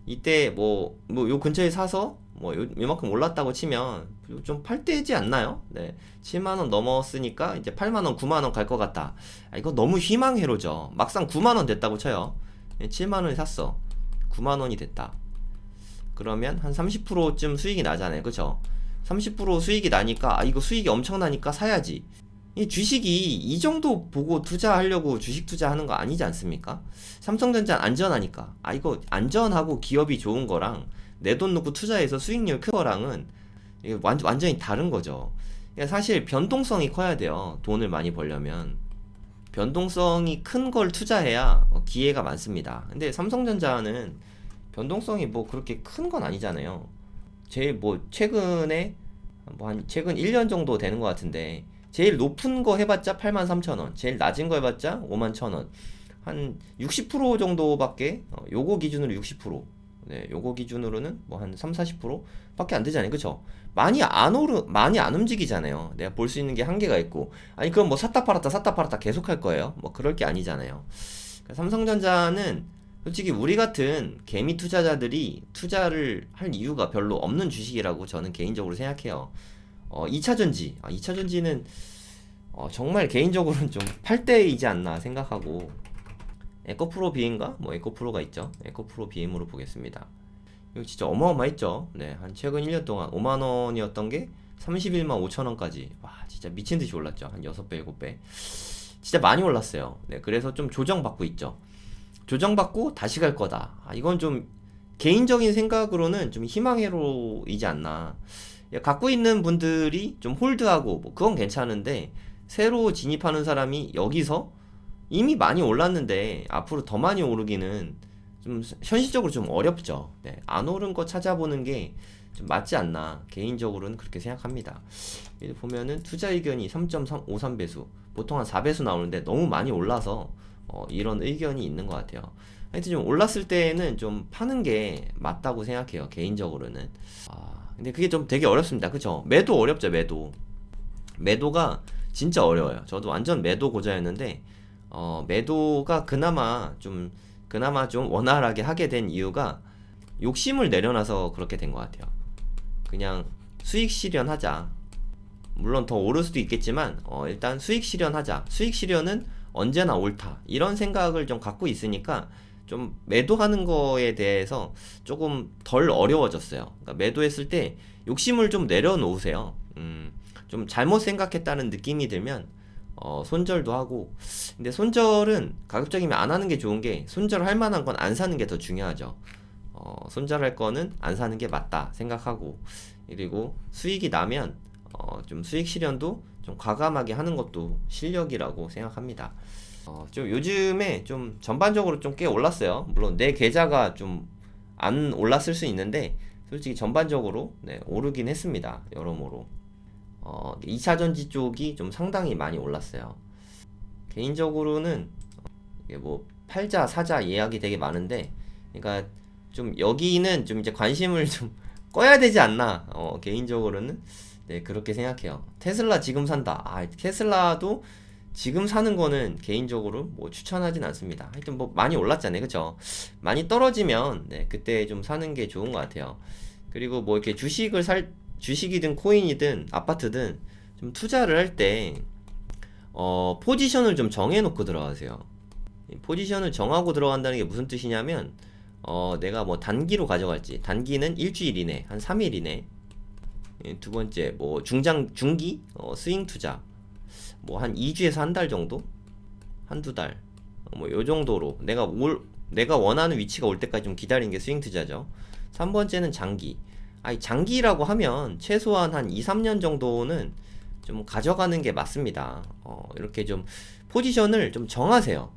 이때 요 근처에 사서 뭐 요만큼 올랐다고 치면 좀 팔 때지 않나요? 네, 7만원 넘었으니까 이제 8만원, 9만원 갈 것 같다. 이거 너무 희망회로죠. 막상 9만원 됐다고 쳐요. 7만원에 샀어, 9만원이 됐다. 그러면 한 30%쯤 수익이 나잖아요. 그쵸? 30% 수익이 나니까, 이거 수익이 엄청나니까 사야지. 이 주식이 이 정도 보고 투자하려고 주식 투자하는 거 아니지 않습니까? 삼성전자는 안전하니까. 이거 안전하고 기업이 좋은 거랑 내 돈 넣고 투자해서 수익률 큰 거랑은 이게 완전히 다른 거죠. 그러니까 사실 변동성이 커야 돼요. 돈을 많이 벌려면. 변동성이 큰 걸 투자해야 기회가 많습니다. 근데 삼성전자는 변동성이 뭐 그렇게 큰 건 아니잖아요. 제일 뭐 최근에 뭐 한 최근 1년 정도 되는 것 같은데 제일 높은 거 해봤자 83,000원, 제일 낮은 거 해봤자 51,000원, 한 60% 정도밖에 요거 기준으로 60%, 네, 요거 기준으로는 뭐 한 3, 40% 밖에 안 되잖아요. 그쵸? 많이 안 움직이잖아요. 내가 볼 수 있는 게 한계가 있고. 아니, 그럼 뭐 샀다 팔았다 계속 할 거예요? 뭐 그럴 게 아니잖아요. 그러니까 삼성전자는 솔직히 우리 같은 개미 투자자들이 투자를 할 이유가 별로 없는 주식이라고 저는 개인적으로 생각해요. 2차전지. 2차전지는 정말 개인적으로는 좀 팔 때이지 않나 생각하고, 에코프로 BM인가? 뭐 에코프로가 있죠. 에코프로 BM으로 보겠습니다. 이거 진짜 어마어마했죠. 네, 한 최근 1년 동안 5만 원이었던 게 31만 5천 원까지. 와, 진짜 미친 듯이 올랐죠. 한 6배, 7배. 진짜 많이 올랐어요. 네, 그래서 좀 조정받고 있죠. 조정받고 다시 갈 거다. 이건 좀 개인적인 생각으로는 좀 희망회로이지 않나. 갖고 있는 분들이 좀 홀드하고 뭐 그건 괜찮은데, 새로 진입하는 사람이 여기서 이미 많이 올랐는데 앞으로 더 많이 오르기는 좀 현실적으로 좀 어렵죠. 네, 안 오른 거 찾아보는 게 좀 맞지 않나 개인적으로는 그렇게 생각합니다. 여기 보면은 투자 의견이 3.53배수, 보통 한 4배수 나오는데 너무 많이 올라서 이런 의견이 있는 것 같아요. 하여튼 좀 올랐을 때는 좀 파는 게 맞다고 생각해요, 개인적으로는. 근데 그게 좀 되게 어렵습니다. 그쵸? 매도 어렵죠. 매도가 진짜 어려워요. 저도 완전 매도 고자였는데 매도가 그나마 좀 원활하게 하게 된 이유가 욕심을 내려놔서 그렇게 된 것 같아요. 그냥 수익 실현하자. 물론 더 오를 수도 있겠지만 일단 수익 실현하자. 수익 실현은 언제나 옳다. 이런 생각을 좀 갖고 있으니까 좀 매도하는 거에 대해서 조금 덜 어려워졌어요. 그러니까 매도했을 때 욕심을 좀 내려놓으세요. 좀 잘못 생각했다는 느낌이 들면 손절도 하고. 근데 손절은 가급적이면 안 하는 게 좋은 게, 손절할 만한 건 안 사는 게 더 중요하죠. 손절할 거는 안 사는 게 맞다 생각하고, 그리고 수익이 나면 좀 수익 실현도 좀 과감하게 하는 것도 실력이라고 생각합니다. 좀 요즘에 좀 전반적으로 좀 꽤 올랐어요. 물론 내 계좌가 좀 안 올랐을 수 있는데 솔직히 전반적으로 네, 오르긴 했습니다. 여러모로 2차전지 쪽이 좀 상당히 많이 올랐어요. 개인적으로는 이게 뭐 팔자 사자 예약이 되게 많은데, 그러니까 좀 여기는 좀 이제 관심을 좀 꺼야 되지 않나, 개인적으로는 네, 그렇게 생각해요. 테슬라 지금 산다. 테슬라도 지금 사는 거는 개인적으로 뭐 추천하진 않습니다. 하여튼 뭐 많이 올랐잖아요. 그쵸? 많이 떨어지면 네, 그때 좀 사는 게 좋은 것 같아요. 그리고 뭐 이렇게 주식이든 코인이든 아파트든 좀 투자를 할 때 포지션을 좀 정해놓고 들어가세요. 포지션을 정하고 들어간다는 게 무슨 뜻이냐면 내가 뭐 단기로 가져갈지, 단기는 일주일 이내, 한 3일 이내. 두 번째 뭐 중기 스윙 투자, 뭐 한 2주에서 한 달 정도, 한두 달, 뭐 요 정도로 내가 원하는 위치가 올 때까지 좀 기다리는 게 스윙 투자죠. 3번째는 장기. 장기라고 하면 최소한 한 2, 3년 정도는 좀 가져가는 게 맞습니다. 이렇게 좀 포지션을 좀 정하세요.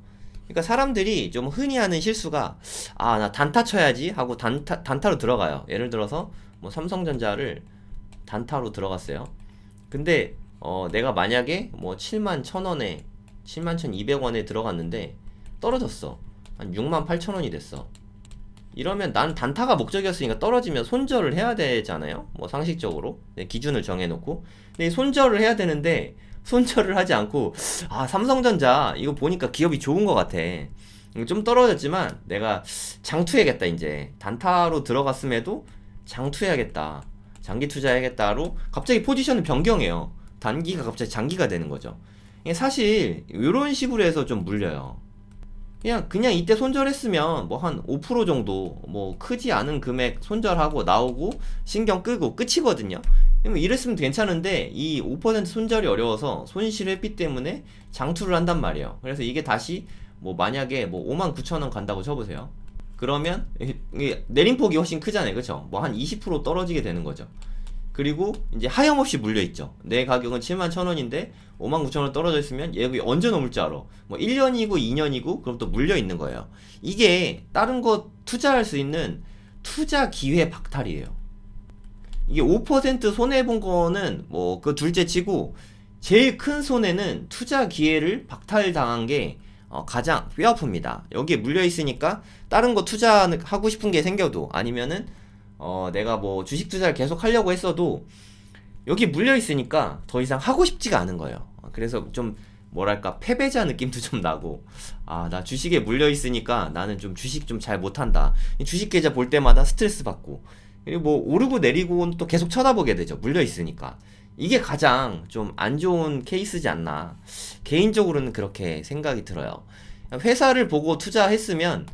그러니까 사람들이 좀 흔히 하는 실수가, 나 단타 쳐야지 하고 단타로 들어가요. 예를 들어서 뭐 삼성전자를 단타로 들어갔어요. 근데 내가 만약에 뭐 71,000원에 71,200원에 들어갔는데 떨어졌어. 한 68,000원이 됐어. 이러면 난 단타가 목적이었으니까 떨어지면 손절을 해야 되잖아요. 뭐 상식적으로 네, 기준을 정해놓고. 근데 손절을 해야 되는데 손절을 하지 않고, 삼성전자 이거 보니까 기업이 좋은 것 같아. 좀 떨어졌지만 내가 장투해야겠다. 이제 단타로 들어갔음에도 장투해야겠다. 장기 투자해야겠다로 갑자기 포지션을 변경해요. 단기가 갑자기 장기가 되는 거죠. 사실 이런 식으로 해서 좀 물려요. 그냥 이때 손절했으면 뭐 한 5% 정도, 뭐 크지 않은 금액 손절하고 나오고 신경 끄고 끝이거든요. 이랬으면 괜찮은데 이 5% 손절이 어려워서 손실했기 때문에 장투를 한단 말이에요. 그래서 이게 다시 뭐 만약에 뭐 59,000원 간다고 쳐보세요. 그러면 이게 내림폭이 훨씬 크잖아요. 그쵸? 뭐 한 20% 떨어지게 되는 거죠. 그리고 이제 하염없이 물려있죠. 내 가격은 71,000원인데 59,000원 떨어져 있으면 얘 여기 언제 넘을 줄 알아? 뭐 1년이고 2년이고 그럼 또 물려있는 거예요. 이게 다른 거 투자할 수 있는 투자 기회 박탈이에요. 이게 5% 손해본 거는 뭐 그 둘째 치고, 제일 큰 손해는 투자 기회를 박탈당한 게 가장 뼈아픕니다. 여기에 물려있으니까 다른 거 투자하고 싶은 게 생겨도, 아니면은 내가 뭐 주식 투자를 계속 하려고 했어도 여기 물려있으니까 더 이상 하고 싶지가 않은 거예요. 그래서 좀 뭐랄까 패배자 느낌도 좀 나고, 아 나 주식에 물려있으니까 나는 좀 주식 좀 잘 못한다, 주식 계좌 볼 때마다 스트레스 받고, 그리고 뭐 오르고 내리고는 또 계속 쳐다보게 되죠. 물려있으니까. 이게 가장 좀 안 좋은 케이스지 않나, 개인적으로는 그렇게 생각이 들어요. 회사를 보고 투자했으면,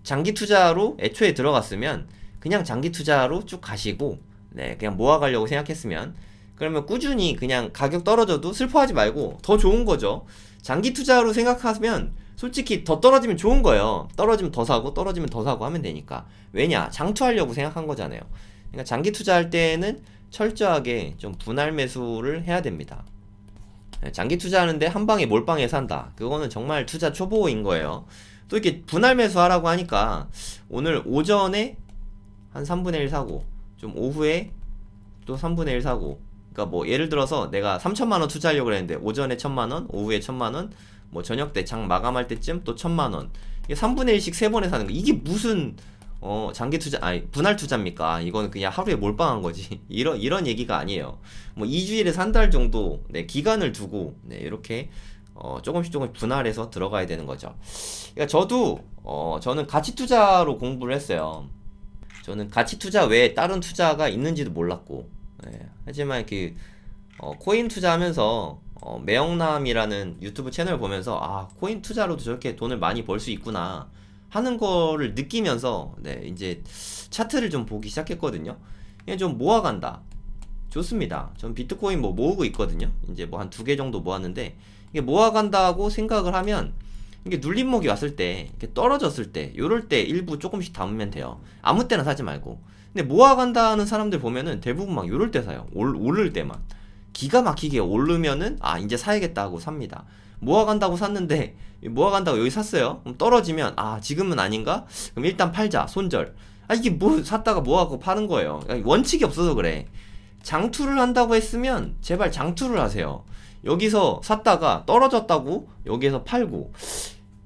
장기 투자로 애초에 들어갔으면 그냥 장기 투자로 쭉 가시고, 네 그냥 모아가려고 생각했으면, 그러면 꾸준히 그냥 가격 떨어져도 슬퍼하지 말고 더 좋은 거죠. 장기 투자로 생각하면 솔직히 더 떨어지면 좋은 거예요. 떨어지면 더 사고 떨어지면 더 사고 하면 되니까. 왜냐? 장투하려고 생각한 거잖아요. 그러니까 장기 투자할 때는 철저하게 좀 분할 매수를 해야 됩니다. 장기 투자하는데 한 방에 몰빵해 산다, 그거는 정말 투자 초보인 거예요. 또 이렇게 분할 매수하라고 하니까 오늘 오전에 한 3분의 1 사고, 좀 오후에 또 3분의 1 사고, 그러니까 뭐 예를 들어서 내가 3천만원 투자하려고 그랬는데 오전에 1,000만원, 오후에 1,000만원, 뭐 저녁 때 장 마감할 때쯤 또 1,000만원, 이게 3분의 1씩 3번에 사는 거, 이게 무슨 장기 투자, 아니 분할 투자입니까? 이거는 그냥 하루에 몰빵한 거지. 이런 얘기가 아니에요. 뭐 2주일에서 한 달 정도, 네, 기간을 두고, 네, 이렇게 조금씩 분할해서 들어가야 되는 거죠. 그러니까 저는 가치 투자로 공부를 했어요. 저는 가치 투자 외에 다른 투자가 있는지도 몰랐고, 네, 하지만 코인 투자하면서 매영남이라는 유튜브 채널 보면서, 아 코인 투자로도 저렇게 돈을 많이 벌 수 있구나 하는 거를 느끼면서, 네 이제 차트를 좀 보기 시작했거든요. 그냥 좀 모아간다, 좋습니다. 전 비트코인 뭐 모으고 있거든요. 이제 뭐 한 2개 정도 모았는데, 이게 모아간다고 생각을 하면, 이게 눌림목이 왔을 때, 이렇게 떨어졌을 때, 요럴 때 일부 조금씩 담으면 돼요. 아무 때나 사지 말고. 근데 모아간다는 사람들 보면은 대부분 막 요럴 때 사요. 오를 때만. 기가 막히게 오르면은 아 이제 사야겠다 하고 삽니다. 모아간다고 샀는데, 모아간다고 여기 샀어요. 그럼 떨어지면 아 지금은 아닌가? 그럼 일단 팔자, 손절. 아 이게 뭐 샀다가 모아갖고 파는 거예요. 원칙이 없어서 그래. 장투를 한다고 했으면 제발 장투를 하세요. 여기서 샀다가 떨어졌다고 여기에서 팔고,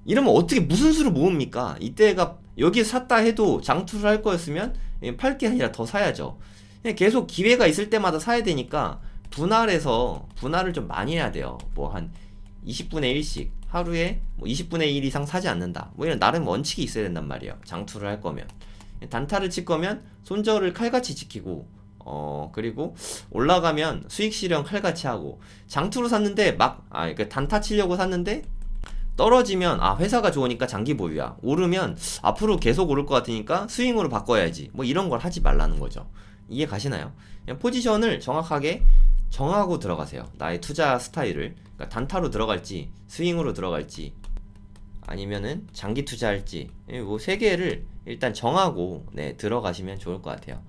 이러면 어떻게 무슨 수를 모읍니까? 이때가 여기서 샀다 해도 장투를 할 거였으면 팔 게 아니라 더 사야죠. 그냥 계속 기회가 있을 때마다 사야 되니까 분할을 좀 많이 해야 돼요. 뭐 한 20분의 1씩 하루에 뭐 20분의 1 이상 사지 않는다, 뭐 이런 나름 원칙이 있어야 된단 말이에요. 장투를 할 거면. 단타를 칠 거면 손절을 칼같이 지키고, 그리고 올라가면 수익 실현 칼같이 하고, 장투로 샀는데 그러니까 단타 치려고 샀는데 떨어지면 아 회사가 좋으니까 장기 보유야, 오르면 앞으로 계속 오를 것 같으니까 스윙으로 바꿔야지, 뭐 이런 걸 하지 말라는 거죠. 이해 가시나요? 그냥 포지션을 정확하게 정하고 들어가세요. 나의 투자 스타일을. 그러니까 단타로 들어갈지 스윙으로 들어갈지 아니면은 장기 투자할지, 뭐 세 개를 일단 정하고 네 들어가시면 좋을 것 같아요.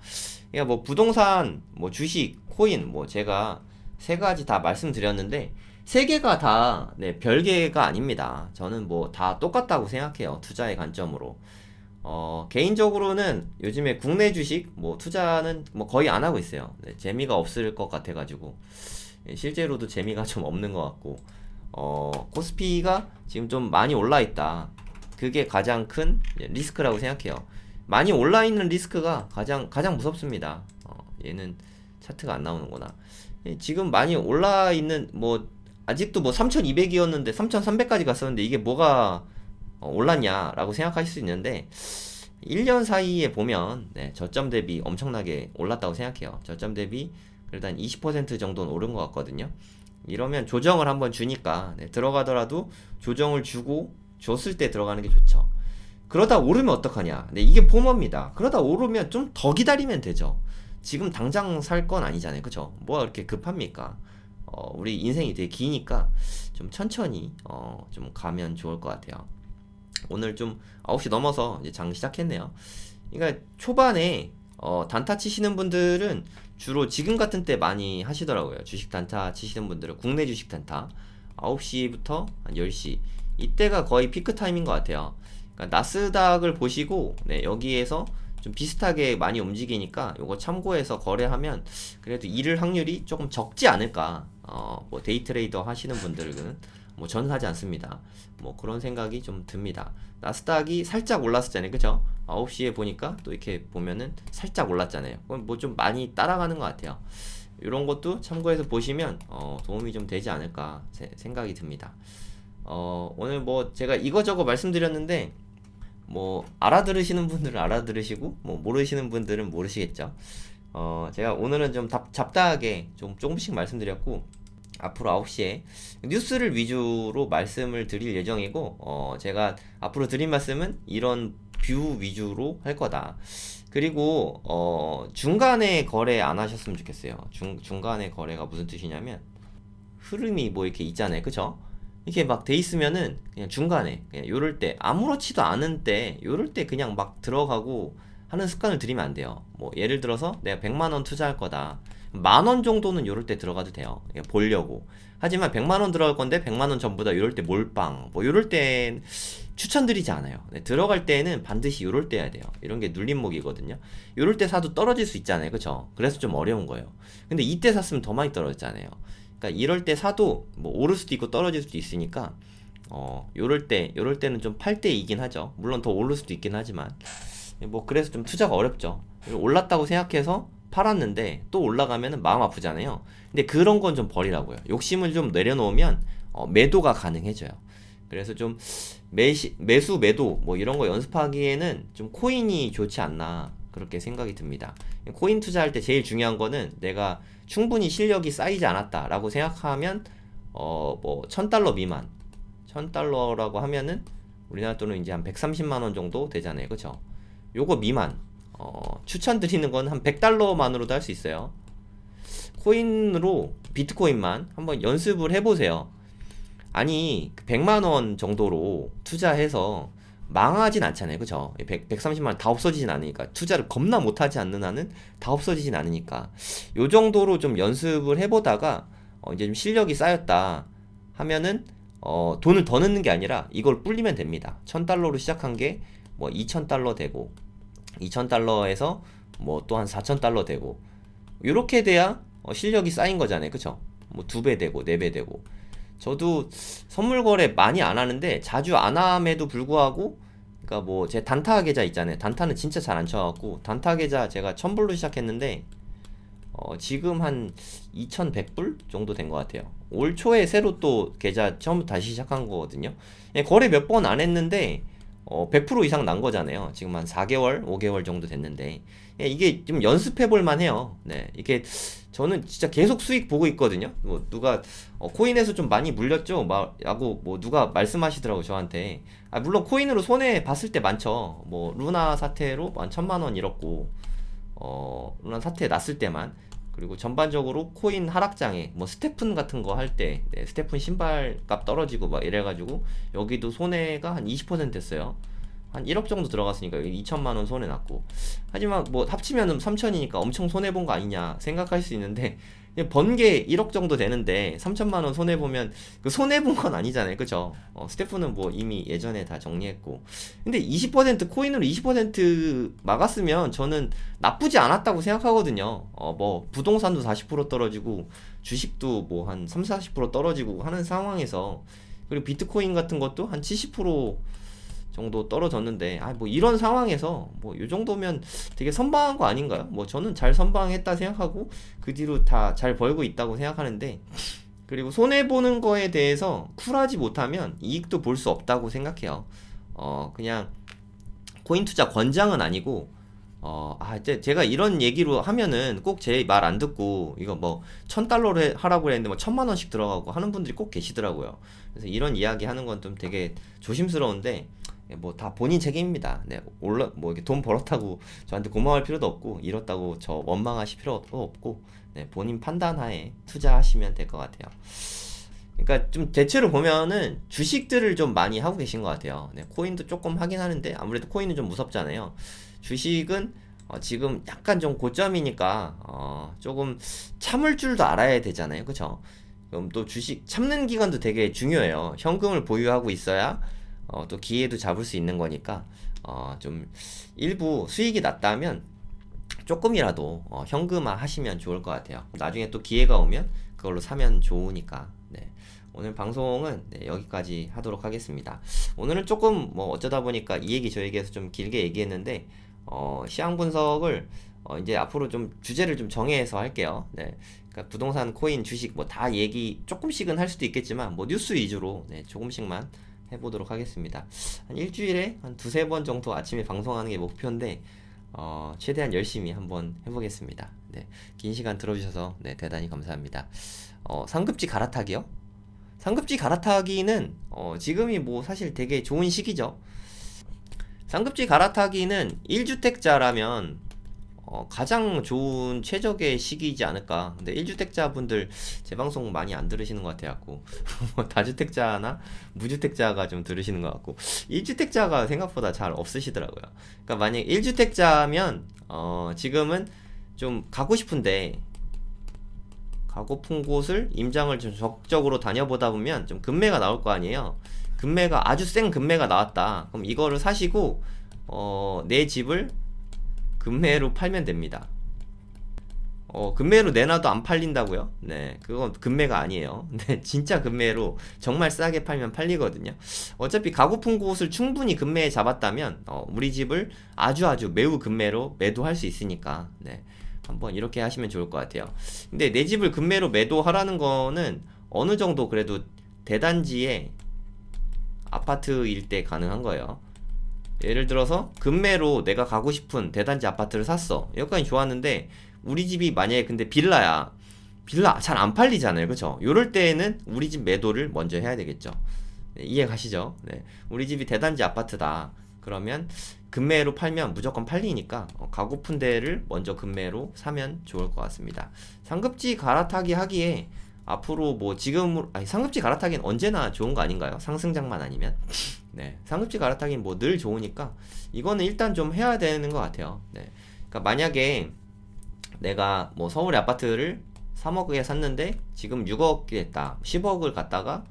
그러니까 뭐 부동산, 뭐 주식, 코인, 뭐 제가 세 가지 다 말씀드렸는데 세 개가 다 네, 별개가 아닙니다. 저는 뭐 다 똑같다고 생각해요. 투자의 관점으로. 개인적으로는 요즘에 국내 주식 뭐 투자는 뭐 거의 안 하고 있어요. 네, 재미가 없을 것 같아가지고. 실제로도 재미가 좀 없는 것 같고, 코스피가 지금 좀 많이 올라 있다. 그게 가장 큰 리스크라고 생각해요. 많이 올라 있는 리스크가 가장 무섭습니다. 얘는 차트가 안 나오는구나. 지금 많이 올라 있는, 뭐 아직도 뭐 3200이었는데 3300까지 갔었는데 이게 뭐가 올랐냐라고 생각하실 수 있는데, 1년 사이에 보면 네, 저점 대비 엄청나게 올랐다고 생각해요. 저점 대비 그래도 한 20% 정도는 오른 것 같거든요. 이러면 조정을 한번 주니까 네, 들어가더라도 조정을 줬을 때 들어가는 게 좋죠. 그러다 오르면 어떡하냐. 네, 이게 포머입니다. 그러다 오르면 좀 더 기다리면 되죠. 지금 당장 살 건 아니잖아요. 그쵸? 뭐가 그렇게 급합니까? 우리 인생이 되게 기니까 좀 천천히 좀 가면 좋을 것 같아요. 오늘 좀 9시 넘어서 이제 장 시작했네요. 그러니까 초반에 단타 치시는 분들은 주로 지금 같은 때 많이 하시더라고요. 주식 단타 치시는 분들은 국내 주식 단타 9시부터 한 10시 이때가 거의 피크 타임인 것 같아요. 그러니까 나스닥을 보시고 네, 여기에서 좀 비슷하게 많이 움직이니까 요거 참고해서 거래하면 그래도 잃을 확률이 조금 적지 않을까. 뭐 데이 트레이더 하시는 분들은 뭐 저는 하지 않습니다. 뭐 그런 생각이 좀 듭니다. 나스닥이 살짝 올랐었잖아요, 그죠? 9시에 보니까 또 이렇게 보면은 살짝 올랐잖아요. 그럼 뭐 좀 많이 따라가는 것 같아요. 이런 것도 참고해서 보시면 도움이 좀 되지 않을까 생각이 듭니다. 오늘 뭐 제가 이거저거 말씀드렸는데 뭐 알아들으시는 분들은 알아들으시고 뭐 모르시는 분들은 모르시겠죠. 제가 오늘은 좀 잡다하게 좀 조금씩 말씀드렸고 앞으로 9시에 뉴스를 위주로 말씀을 드릴 예정이고 제가 앞으로 드린 말씀은 이런 뷰 위주로 할 거다. 그리고 중간에 거래 안 하셨으면 좋겠어요. 중간에 거래가 무슨 뜻이냐면 흐름이 뭐 이렇게 있잖아요, 그쵸? 이렇게 막 돼 있으면은 그냥 중간에 그냥 요럴 때 아무렇지도 않은 때 요럴 때 그냥 막 들어가고 하는 습관을 들이면 안 돼요. 뭐 예를 들어서 내가 100만원 투자할 거다. 10,000원 정도는 요럴 때 들어가도 돼요. 그냥 보려고. 하지만 100만원 들어갈 건데 100만원 전부 다 요럴 때 몰빵 뭐 요럴 땐 추천드리지 않아요. 네, 들어갈 때는 반드시 요럴 때 해야 돼요. 이런 게 눌림목이거든요. 요럴 때 사도 떨어질 수 있잖아요, 그쵸? 그래서 좀 어려운 거예요. 근데 이때 샀으면 더 많이 떨어졌잖아요. 그러니까 이럴 때 사도 뭐 오를 수도 있고 떨어질 수도 있으니까 요럴 때는 좀 팔 때이긴 하죠. 물론 더 오를 수도 있긴 하지만 뭐 그래서 좀 투자가 어렵죠. 올랐다고 생각해서 팔았는데 또 올라가면은 마음 아프잖아요. 근데 그런 건 좀 버리라고요. 욕심을 좀 내려놓으면 매도가 가능해져요. 그래서 좀 매수 매도 뭐 이런 거 연습하기에는 좀 코인이 좋지 않나 그렇게 생각이 듭니다. 코인 투자할 때 제일 중요한 거는 내가 충분히 실력이 쌓이지 않았다라고 생각하면 뭐 1,000달러 미만 1,000달러라고 하면은 우리나라 돈은 이제 한 130만 원 정도 되잖아요, 그쵸? 요거 미만 추천드리는 건 한 100달러만으로도 할 수 있어요. 코인으로 비트코인만 한번 연습을 해보세요. 아니 100만원 정도로 투자해서 망하진 않잖아요, 그쵸? 130만원 다 없어지진 않으니까 투자를 겁나 못하지 않는 한은 다 없어지진 않으니까 요 정도로 좀 연습을 해보다가 이제 좀 실력이 쌓였다 하면은 돈을 더 넣는 게 아니라 이걸 불리면 됩니다. 1,000달러로 시작한 게 뭐 2,000달러 되고 2,000달러에서 뭐 또 한 4,000달러 되고 요렇게 돼야 실력이 쌓인 거잖아요, 그쵸? 뭐 2배 되고 4배 되고 저도 선물 거래 많이 안 하는데 자주 안 함에도 불구하고 그러니까 뭐 제 단타 계좌 있잖아요. 단타는 진짜 잘 안 쳐갖고 단타 계좌 제가 1,000불로 시작했는데 지금 한 2,100불 정도 된 것 같아요. 올 초에 새로 또 계좌 처음부터 다시 시작한 거거든요. 거래 몇 번 안 했는데 100% 이상 난 거잖아요. 지금 한 4개월, 5개월 정도 됐는데 이게 좀 연습해 볼 만해요. 네, 이게 저는 진짜 계속 수익 보고 있거든요. 뭐 누가 코인에서 좀 많이 물렸죠, 라고 뭐 누가 말씀하시더라고 저한테. 물론 코인으로 손해 봤을 때 많죠. 뭐 루나 사태로 한 1,000만 원 잃었고, 루나 사태 났을 때만. 그리고 전반적으로 코인 하락장에 뭐 스테픈 같은 거 할 때 스테픈 신발 값 떨어지고 막 이래가지고 여기도 손해가 한 20% 됐어요. 한 1억 정도 들어갔으니까 2천만 원 손해 났고. 하지만 뭐 합치면 3천이니까 엄청 손해 본 거 아니냐 생각할 수 있는데 번 게 1억 정도 되는데 3천만 원 손해 보면 그 손해 본 건 아니잖아요, 그죠? 스태프는 뭐 이미 예전에 다 정리했고. 근데 20% 코인으로 20% 막았으면 저는 나쁘지 않았다고 생각하거든요. 뭐 부동산도 40% 떨어지고 주식도 뭐 한 3, 40% 떨어지고 하는 상황에서 그리고 비트코인 같은 것도 한 70% 정도 떨어졌는데 뭐 이런 상황에서 뭐 이 정도면 되게 선방한 거 아닌가요? 뭐 저는 잘 선방했다 생각하고 그 뒤로 다 잘 벌고 있다고 생각하는데 그리고 손해 보는 거에 대해서 쿨하지 못하면 이익도 볼 수 없다고 생각해요. 그냥 코인 투자 권장은 아니고 이제 제가 이런 얘기로 하면은 꼭 제 말 안 듣고 이거 뭐 1,000달러로 하라고 했는데 뭐 1,000만 원씩 들어가고 하는 분들이 꼭 계시더라고요. 그래서 이런 이야기 하는 건 좀 되게 조심스러운데 뭐 다 본인 책임입니다. 네, 뭐 이렇게 돈 벌었다고 저한테 고마워할 필요도 없고 잃었다고 저 원망하실 필요도 없고 네, 본인 판단하에 투자하시면 될 것 같아요. 그러니까 좀 대체로 보면은 주식들을 좀 많이 하고 계신 것 같아요. 네, 코인도 조금 하긴 하는데 아무래도 코인은 좀 무섭잖아요. 주식은 지금 약간 좀 고점이니까 조금 참을 줄도 알아야 되잖아요. 그쵸? 그럼 또 주식 참는 기간도 되게 중요해요. 현금을 보유하고 있어야 또 기회도 잡을 수 있는 거니까 좀 일부 수익이 났다면 조금이라도 현금화 하시면 좋을 것 같아요. 나중에 또 기회가 오면 그걸로 사면 좋으니까. 네. 오늘 방송은 여기까지 하도록 하겠습니다. 오늘은 조금 뭐 어쩌다 보니까 이 얘기 저 얘기해서 좀 길게 얘기했는데 시황 분석을 이제 앞으로 좀 주제를 좀 정해서 할게요. 네. 그러니까 부동산, 코인, 주식 뭐 다 얘기 조금씩은 할 수도 있겠지만 뭐 뉴스 위주로 조금씩만 해보도록 하겠습니다. 한 일주일에 한 두세 번 정도 아침에 방송하는 게 목표인데 최대한 열심히 한번 해보겠습니다. 네. 긴 시간 들어주셔서 대단히 감사합니다. 상급지 갈아타기요? 상급지 갈아타기는 지금이 뭐 사실 되게 좋은 시기죠. 상급지 갈아타기는 1주택자라면 가장 좋은 최적의 시기이지 않을까. 근데 1주택자 분들 제 방송 많이 안 들으시는 것 같아갖고 다주택자나 무주택자가 좀 들으시는 것 같고 1주택자가 생각보다 잘 없으시더라고요. 그러니까 만약 1주택자면 지금은 좀 가고 싶은데 가고픈 곳을 임장을 좀 적극적으로 다녀보다 보면 좀 급매가 나올 거 아니에요. 급매가 아주 센 급매가 나왔다. 그럼 이거를 사시고 내 집을 급매로 팔면 됩니다. 급매로 내놔도 안 팔린다고요? 네, 그건 급매가 아니에요. 네, 진짜 급매로 정말 싸게 팔면 팔리거든요. 어차피 가고픈 곳을 충분히 급매에 잡았다면 우리 집을 아주 매우 급매로 매도할 수 있으니까 네, 한번 이렇게 하시면 좋을 것 같아요. 근데 내 집을 급매로 매도하라는 거는 어느 정도 그래도 대단지의 아파트일 때 가능한 거예요. 예를 들어서 급매로 내가 가고 싶은 대단지 아파트를 샀어. 여기까지 좋았는데 우리 집이 만약에 근데 빌라야. 빌라 잘 안 팔리잖아요. 그쵸? 요럴 때에는 우리 집 매도를 먼저 해야 되겠죠. 네, 이해 가시죠? 네. 우리 집이 대단지 아파트다. 그러면 급매로 팔면 무조건 팔리니까 가고픈 데를 먼저 급매로 사면 좋을 것 같습니다. 상급지 갈아타기 하기에 앞으로 뭐 지금 상급지 갈아타기는 언제나 좋은 거 아닌가요? 상승장만 아니면. 네, 상급지 갈아타기는 뭐 늘 좋으니까 이거는 일단 좀 해야 되는 것 같아요. 네, 그러니까 만약에 내가 뭐 서울의 아파트를 3억에 샀는데 지금 6억이 됐다. 10억을 갔다가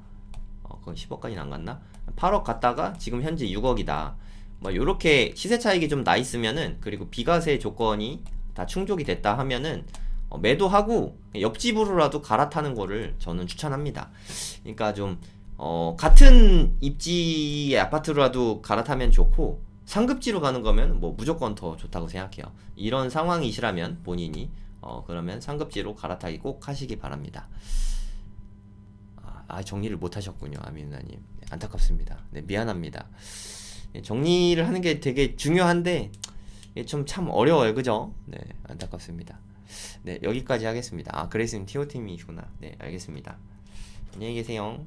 그건 10억까지는 안 갔나? 8억 갔다가 지금 현재 6억이다. 뭐 요렇게 시세 차익이 좀 나 있으면은 그리고 비과세 조건이 다 충족이 됐다 하면은 매도하고 옆집으로라도 갈아타는 거를 저는 추천합니다. 그러니까 좀 같은 입지의 아파트로라도 갈아타면 좋고 상급지로 가는 거면 뭐 무조건 더 좋다고 생각해요. 이런 상황이시라면 본인이 그러면 상급지로 갈아타기 꼭 하시기 바랍니다. 정리를 못 하셨군요, 아미누나님. 안타깝습니다. 네, 미안합니다. 정리를 하는 게 되게 중요한데 참 어려워요, 그죠? 네, 안타깝습니다. 네, 여기까지 하겠습니다. 그레이스님 TO팀이시구나. 네, 알겠습니다. 안녕히 계세요.